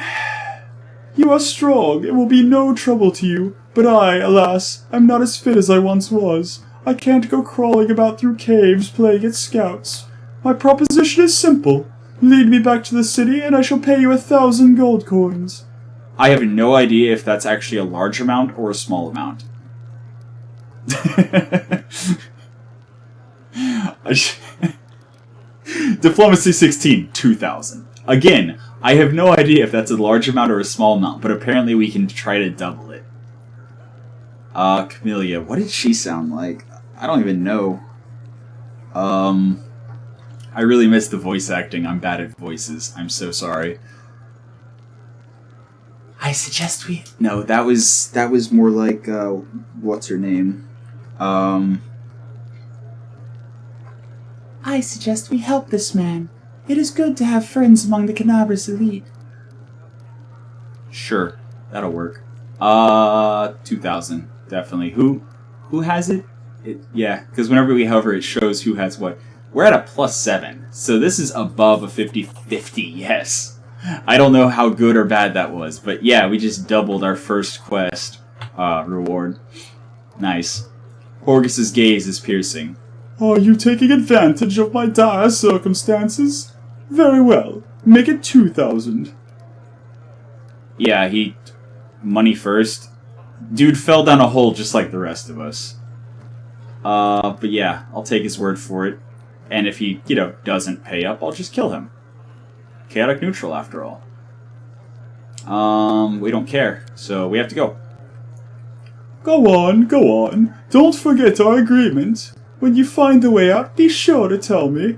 You are strong, it will be no trouble to you, but I, alas, am not as fit as I once was. I can't go crawling about through caves playing at scouts. My proposition is simple. Lead me back to the city and I shall pay you 1,000 gold coins. I have no idea if that's actually a large amount or a small amount. Diplomacy 16, 2,000. Again, I have no idea if that's a large amount or a small amount, but apparently we can try to double it. Camellia, what did she sound like? I don't even know. I really miss the voice acting. I'm bad at voices. I'm so sorry. I suggest we... No, that was more like, what's her name? I suggest we help this man. It is good to have friends among the Canabras elite. Sure, that'll work. 2,000, definitely. Who has it? Yeah, because whenever we hover, it shows who has what. We're at a +7, so this is above a 50-50, yes. I don't know how good or bad that was, but yeah, we just doubled our first quest reward. Nice. Horgus's gaze is piercing. Are you taking advantage of my dire circumstances? Very well. Make it 2,000. Yeah, money first. Dude fell down a hole just like the rest of us. But yeah, I'll take his word for it. And if he, doesn't pay up, I'll just kill him. Chaotic neutral, after all. We don't care, so we have to go. Go on. Don't forget our agreement. When you find the way out, be sure to tell me.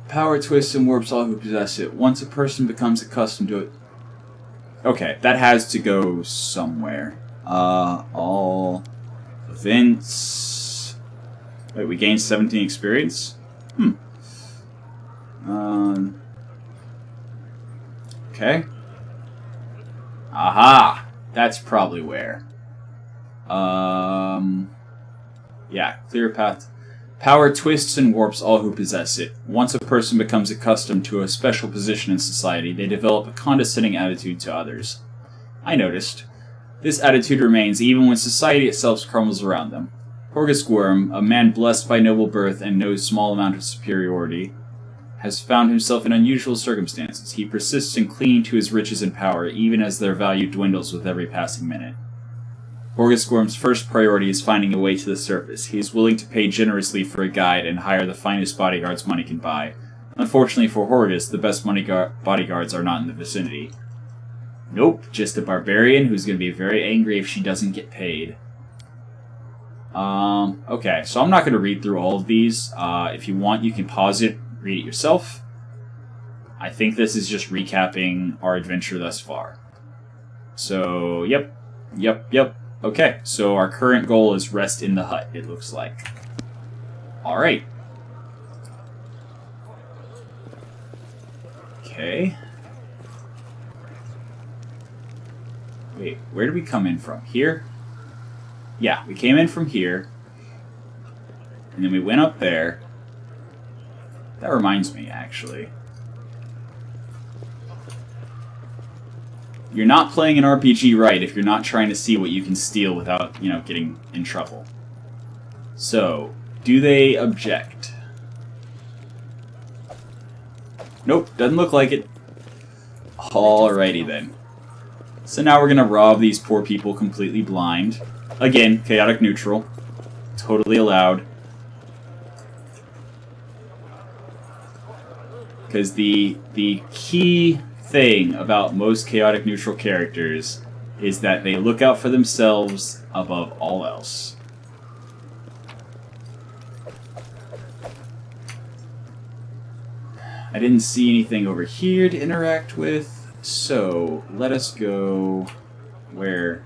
Power twists and warps all who possess it. Once a person becomes accustomed to it... Okay, that has to go somewhere. All events... Wait, we gained 17 experience? Okay. Aha! That's probably where. Yeah, clear path. Power twists and warps all who possess it. Once a person becomes accustomed to a special position in society, they develop a condescending attitude to others. I noticed. This attitude remains even when society itself crumbles around them. Horgus Gwurm, a man blessed by noble birth and no small amount of superiority, has found himself in unusual circumstances. He persists in clinging to his riches and power, even as their value dwindles with every passing minute. Horgus Gwurm's first priority is finding a way to the surface. He is willing to pay generously for a guide and hire the finest bodyguards money can buy. Unfortunately for Horgus, the best bodyguards are not in the vicinity. Nope, just a barbarian who's going to be very angry if she doesn't get paid. Okay, so I'm not going to read through all of these. If you want, you can pause it, read it yourself. I think this is just recapping our adventure thus far. So, yep. Okay, so our current goal is rest in the hut, it looks like. Alright. Okay. Wait, where did we come in from? Here? Yeah, we came in from here. And then we went up there. That reminds me, actually. You're not playing an RPG right if you're not trying to see what you can steal without, getting in trouble. So, do they object? Nope, doesn't look like it. Alrighty then. So now we're gonna rob these poor people completely blind. Again, chaotic neutral. Totally allowed. Because the key thing about most chaotic neutral characters is that they look out for themselves above all else. I didn't see anything over here to interact with, so let us go where...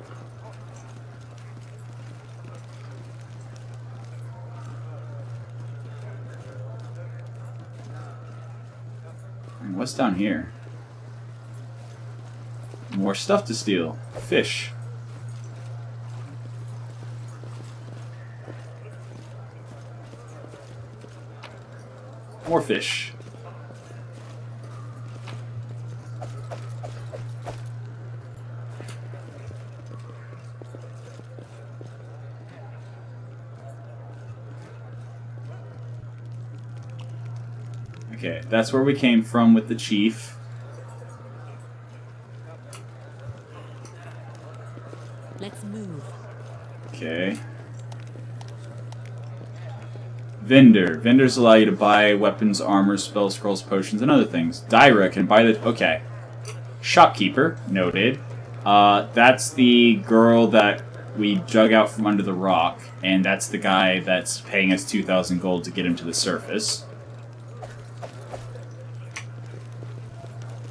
What's down here? More stuff to steal. Fish. More fish. Okay, that's where we came from with the chief. Let's move. Okay. Vendor. Vendors allow you to buy weapons, armor, spell scrolls, potions, and other things. Dyra can buy the... Okay. Shopkeeper. Noted. That's the girl that we dug out from under the rock, and that's the guy that's paying us 2,000 gold to get him to the surface.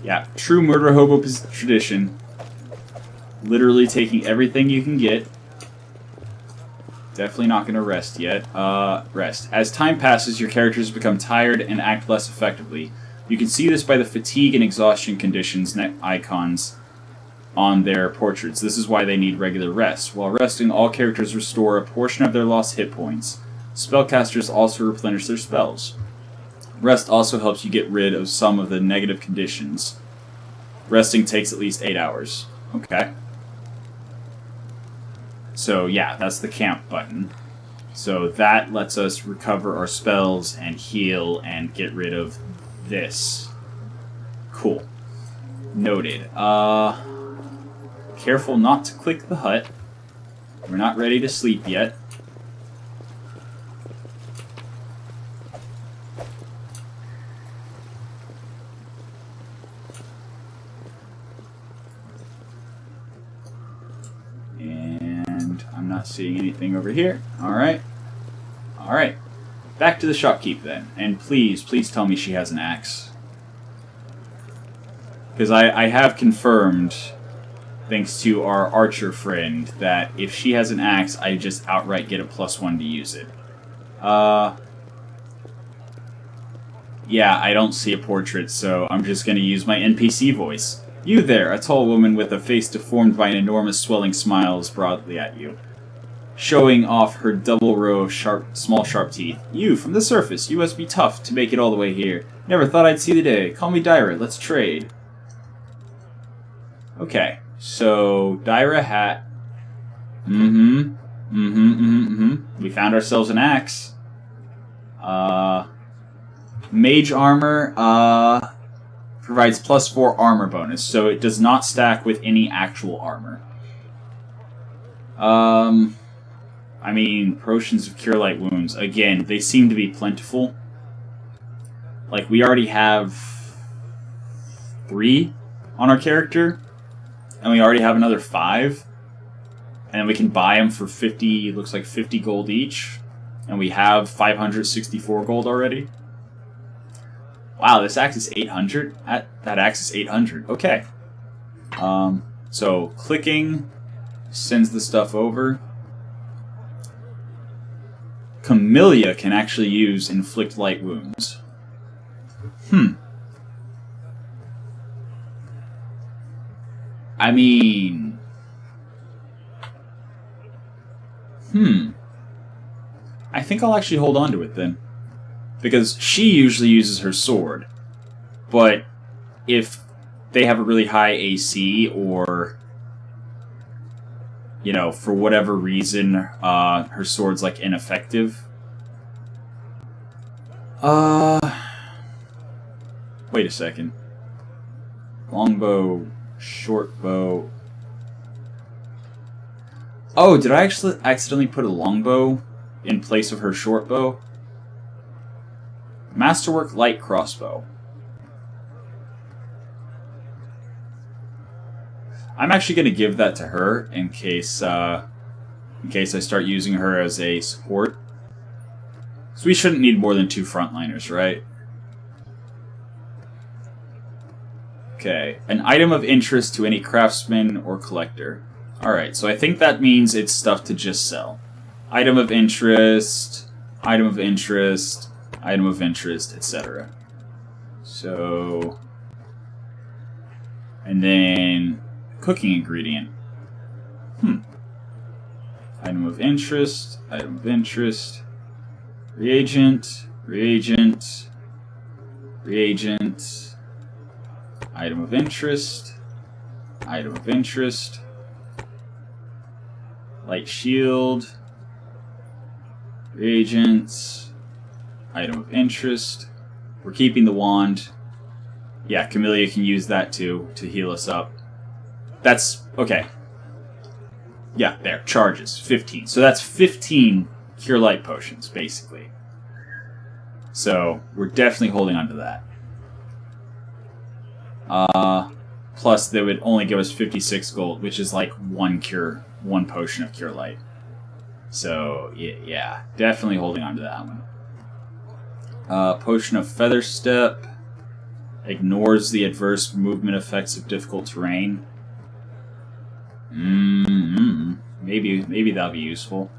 Yeah, true Murder-hobo tradition. Literally taking everything you can get. Definitely not going to rest yet. Rest. As time passes, your characters become tired and act less effectively. You can see this by the fatigue and exhaustion conditions icons on their portraits. This is why they need regular rest. While resting, all characters restore a portion of their lost hit points. Spellcasters also replenish their spells. Rest also helps you get rid of some of the negative conditions. Resting takes at least 8 hours. Okay. So yeah, that's the camp button. So that lets us recover our spells and heal and get rid of this. Cool. Noted. Careful not to click the hut. We're not ready to sleep yet. Not seeing anything over here. Alright. Alright. Back to the shopkeep then. And please, please tell me she has an axe. Because I have confirmed, thanks to our archer friend, that if she has an axe, I just outright get a +1 to use it. Yeah, I don't see a portrait, so I'm just going to use my NPC voice. You there, a tall woman with a face deformed by an enormous swelling smile is broadly at you, showing off her double row of small sharp teeth. You, from the surface, you must be tough to make it all the way here. Never thought I'd see the day. Call me Dyra, let's trade. Okay, so Dyra hat. We found ourselves an axe. Mage armor, provides +4 armor bonus, so it does not stack with any actual armor. I mean, potions of cure light wounds. Again, they seem to be plentiful. Like, we already have 3 on our character, and we already have another 5. And we can buy them for 50, looks like 50 gold each. And we have 564 gold already. Wow, this axe is 800? That axe is 800. Okay. So, clicking sends the stuff over. Camellia can actually use inflict light wounds. I mean... I think I'll actually hold on to it then. Because she usually uses her sword. But if they have a really high AC or, you know, for whatever reason, her sword's like ineffective. Wait a second. Longbow, short bow. Oh, did I actually accidentally put a longbow in place of her short bow? Masterwork light crossbow. I'm actually going to give that to her in case I start using her as a support. So we shouldn't need more than 2 frontliners, right? Okay, an item of interest to any craftsman or collector. Alright, so I think that means it's stuff to just sell. Item of interest, item of interest, item of interest, etc. So... and then... cooking ingredient. Item of interest, item of interest, reagent, reagent, reagent, item of interest, item of interest, light shield, reagents, item of interest. We're keeping the wand. Yeah, Camellia can use that too to heal us up. That's okay. Yeah, there. Charges. 15. So that's 15 Cure Light potions, basically. So we're definitely holding on to that. Plus, they would only give us 56 gold, which is like one potion of Cure Light. So, yeah, definitely holding on to that one. Potion of Feather Step. Ignores the adverse movement effects of difficult terrain. Maybe that'll be useful.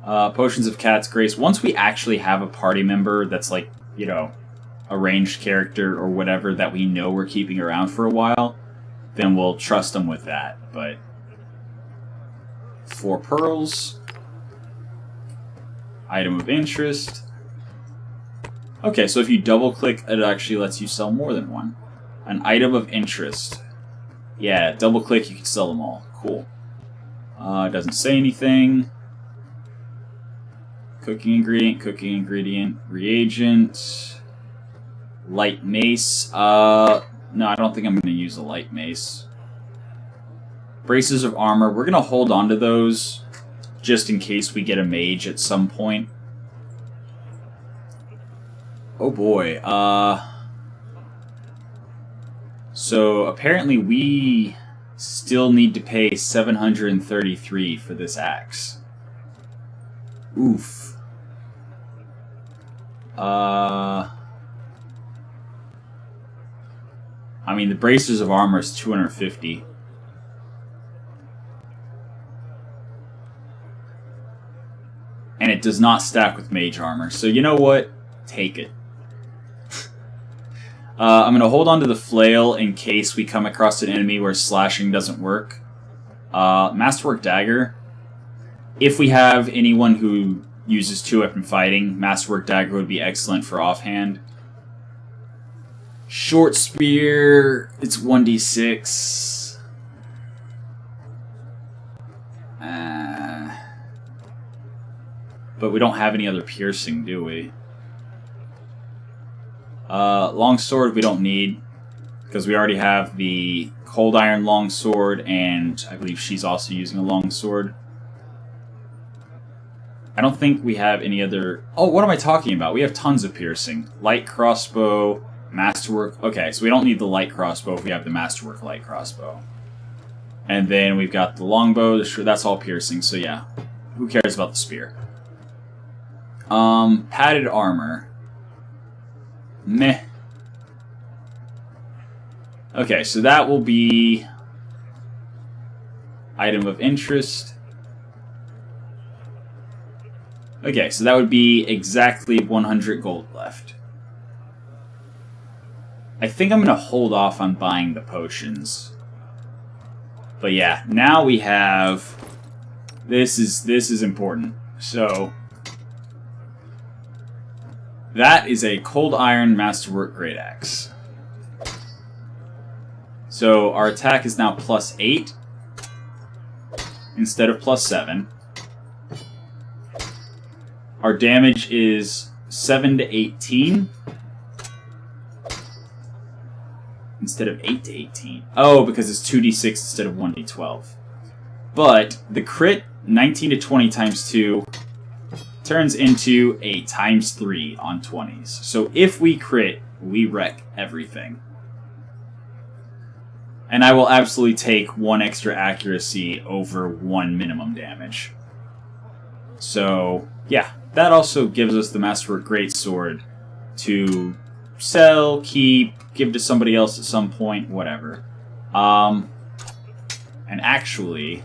Potions of Cat's Grace. Once we actually have a party member that's like, you know, a ranged character or whatever that we know we're keeping around for a while, then we'll trust them with that. But 4 pearls. Item of interest. Okay, so if you double click, it actually lets you sell more than one. An item of interest. Yeah, double click, you can sell them all. Cool. It doesn't say anything. Cooking ingredient, reagent, light mace. No, I don't think I'm going to use a light mace. Braces of armor. We're going to hold on to those just in case we get a mage at some point. Oh boy. So apparently we still need to pay 733 for this axe. Oof. I mean, the braces of armor is 250. And it does not stack with mage armor. So you know what? Take it. I'm going to hold on to the flail in case we come across an enemy where slashing doesn't work. Masterwork dagger. If we have anyone who uses 2-weapon fighting, Masterwork dagger would be excellent for offhand. Short spear, it's 1d6. But we don't have any other piercing, do we? Longsword we don't need, because we already have the Cold Iron Longsword, and I believe she's also using a Longsword. I don't think we have any other... Oh, what am I talking about? We have tons of piercing. Light crossbow, masterwork... Okay, so we don't need the light crossbow if we have the masterwork light crossbow. And then we've got the longbow, that's all piercing, so yeah. Who cares about the spear? Padded armor. Meh. Okay, so that will be item of interest. Okay, so that would be exactly 100 gold left. I think I'm going to hold off on buying the potions. But yeah, now we have... This is important. So... that is a Cold Iron Masterwork Great Axe. So our attack is now +8 instead of +7. Our damage is 7 to 18. instead of 8 to 18. Oh, because it's 2d6 instead of 1d12. But the crit, 19 to 20 times 2, turns into a times 3 on 20s. So if we crit, we wreck everything. And I will absolutely take 1 extra accuracy over 1 minimum damage. So, yeah, that also gives us the Masterwork Greatsword to sell, keep, give to somebody else at some point, whatever. And actually,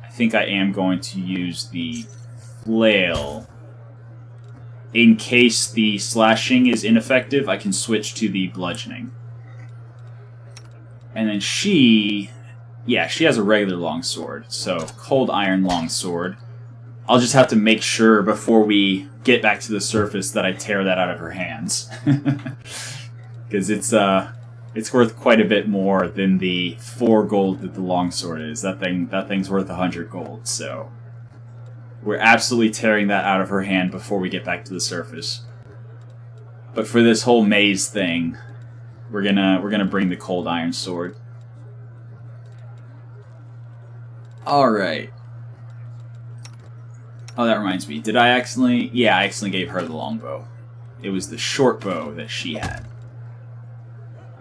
I think I am going to use the flail. In case the slashing is ineffective, I can switch to the bludgeoning. And then she has a regular longsword, so cold iron longsword. I'll just have to make sure before we get back to the surface that I tear that out of her hands. Because it's worth quite a bit more than the 4 gold that the longsword is. That thing's worth 100 gold, so we're absolutely tearing that out of her hand before we get back to the surface. But for this whole maze thing, we're gonna bring the cold iron sword. Alright. Oh, that reminds me. Did I accidentally... Yeah, I accidentally gave her the longbow. It was the short bow that she had.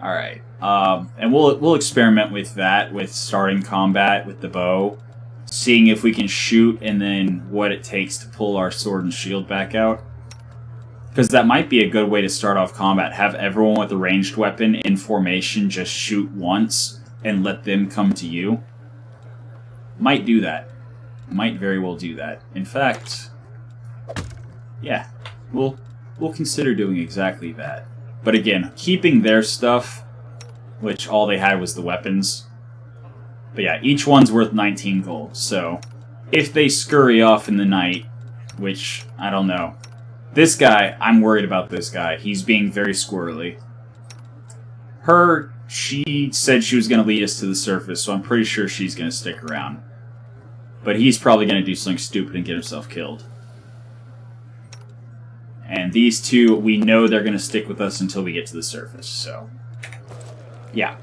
Alright. And we'll experiment with that, with starting combat with the bow. Seeing if we can shoot, and then what it takes to pull our sword and shield back out. Because that might be a good way to start off combat. Have everyone with a ranged weapon in formation just shoot once, and let them come to you. Might do that. Might very well do that. In fact, yeah, we'll consider doing exactly that. But again, keeping their stuff, which all they had was the weapons. But yeah, each one's worth 19 gold, so if they scurry off in the night, which, I don't know. This guy, I'm worried about this guy. He's being very squirrely. She said she was going to lead us to the surface, so I'm pretty sure she's going to stick around. But he's probably going to do something stupid and get himself killed. And these two, we know they're going to stick with us until we get to the surface, so... yeah.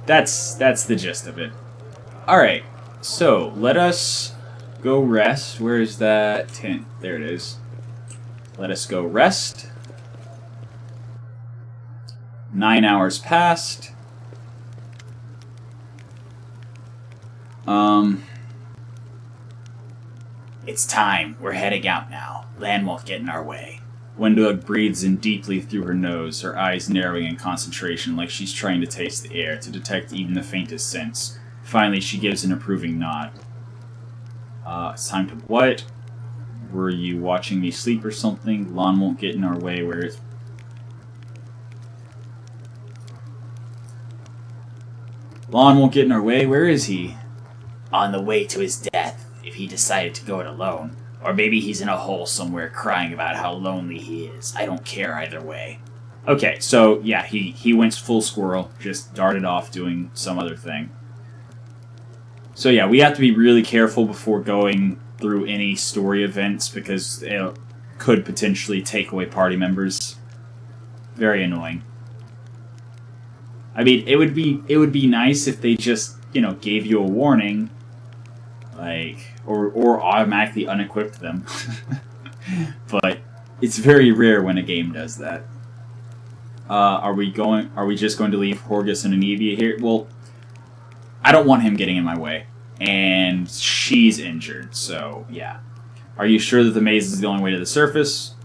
That's the gist of it. Alright, so let us go rest. Where is that tent? There it is. Let us go rest. 9 hours passed. It's time. We're heading out now. Land won't get in our way. Wendug breathes in deeply through her nose, her eyes narrowing in concentration like she's trying to taste the air, to detect even the faintest sense. Finally, she gives an approving nod. It's time to what? Were you watching me sleep or something? Lon won't get in our way. Where is... Lon won't get in our way? Where is he? On the way to his death, if he decided to go it alone. Or maybe he's in a hole somewhere crying about how lonely he is. I don't care either way. Okay, so yeah, he went full squirrel, just darted off doing some other thing. So yeah, we have to be really careful before going through any story events because it could potentially take away party members. Very annoying. I mean, it would be nice if they just, gave you a warning, like, or automatically unequipped them. But it's very rare when a game does that. Are we just going to leave Horgus and Anivia here? Well, I don't want him getting in my way. And she's injured, so yeah. Are you sure that the maze is the only way to the surface?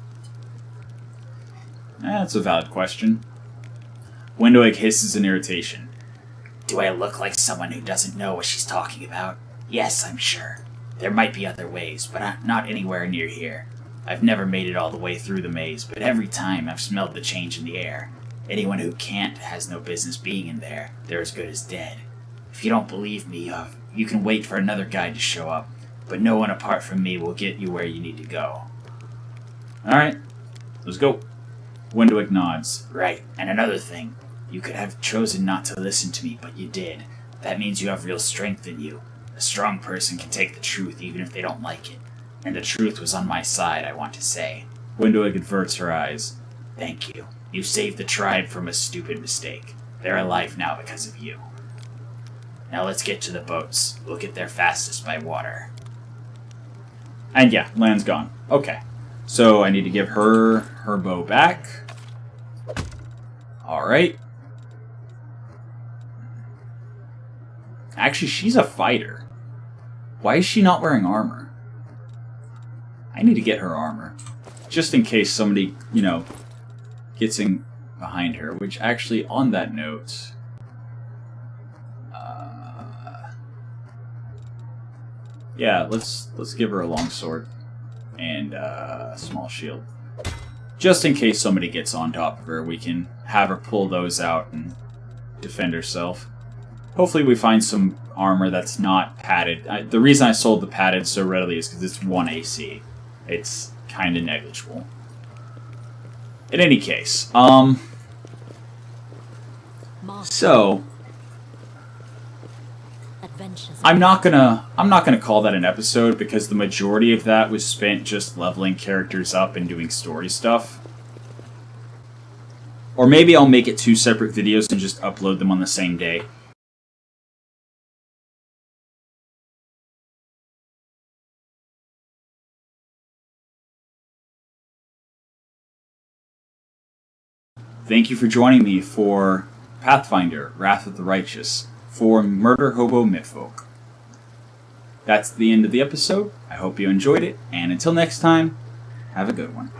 That's a valid question. Windowegg hisses in irritation. Do I look like someone who doesn't know what she's talking about? Yes, I'm sure. There might be other ways, but not anywhere near here. I've never made it all the way through the maze, but every time I've smelled the change in the air. Anyone who can't has no business being in there. They're as good as dead. If you don't believe me, you can wait for another guide to show up, but no one apart from me will get you where you need to go. Alright, let's go. Windowegg nods. Right, and another thing. You could have chosen not to listen to me, but you did. That means you have real strength in you. A strong person can take the truth even if they don't like it. And the truth was on my side, I want to say. Windowegg averts her eyes. Thank you. You saved the tribe from a stupid mistake. They're alive now because of you. Now let's get to the boats. We'll get there fastest by water. And yeah, land's gone. Okay. So I need to give her her bow back. Alright. Actually, she's a fighter. Why is she not wearing armor? I need to get her armor. Just in case somebody, you know, gets in behind her. Which actually, on that note... yeah, let's give her a long sword. And a small shield. Just in case somebody gets on top of her, we can have her pull those out and defend herself. Hopefully we find some armor that's not padded. The reason I sold the padded so readily is because it's 1 AC. It's kind of negligible. In any case, so Adventures. I'm not gonna call that an episode because the majority of that was spent just leveling characters up and doing story stuff. Or maybe I'll make it 2 separate videos and just upload them on the same day. Thank you for joining me for Pathfinder, Wrath of the Righteous, for Murder-hobo Mittwoch. That's the end of the episode. I hope you enjoyed it, and until next time, have a good one.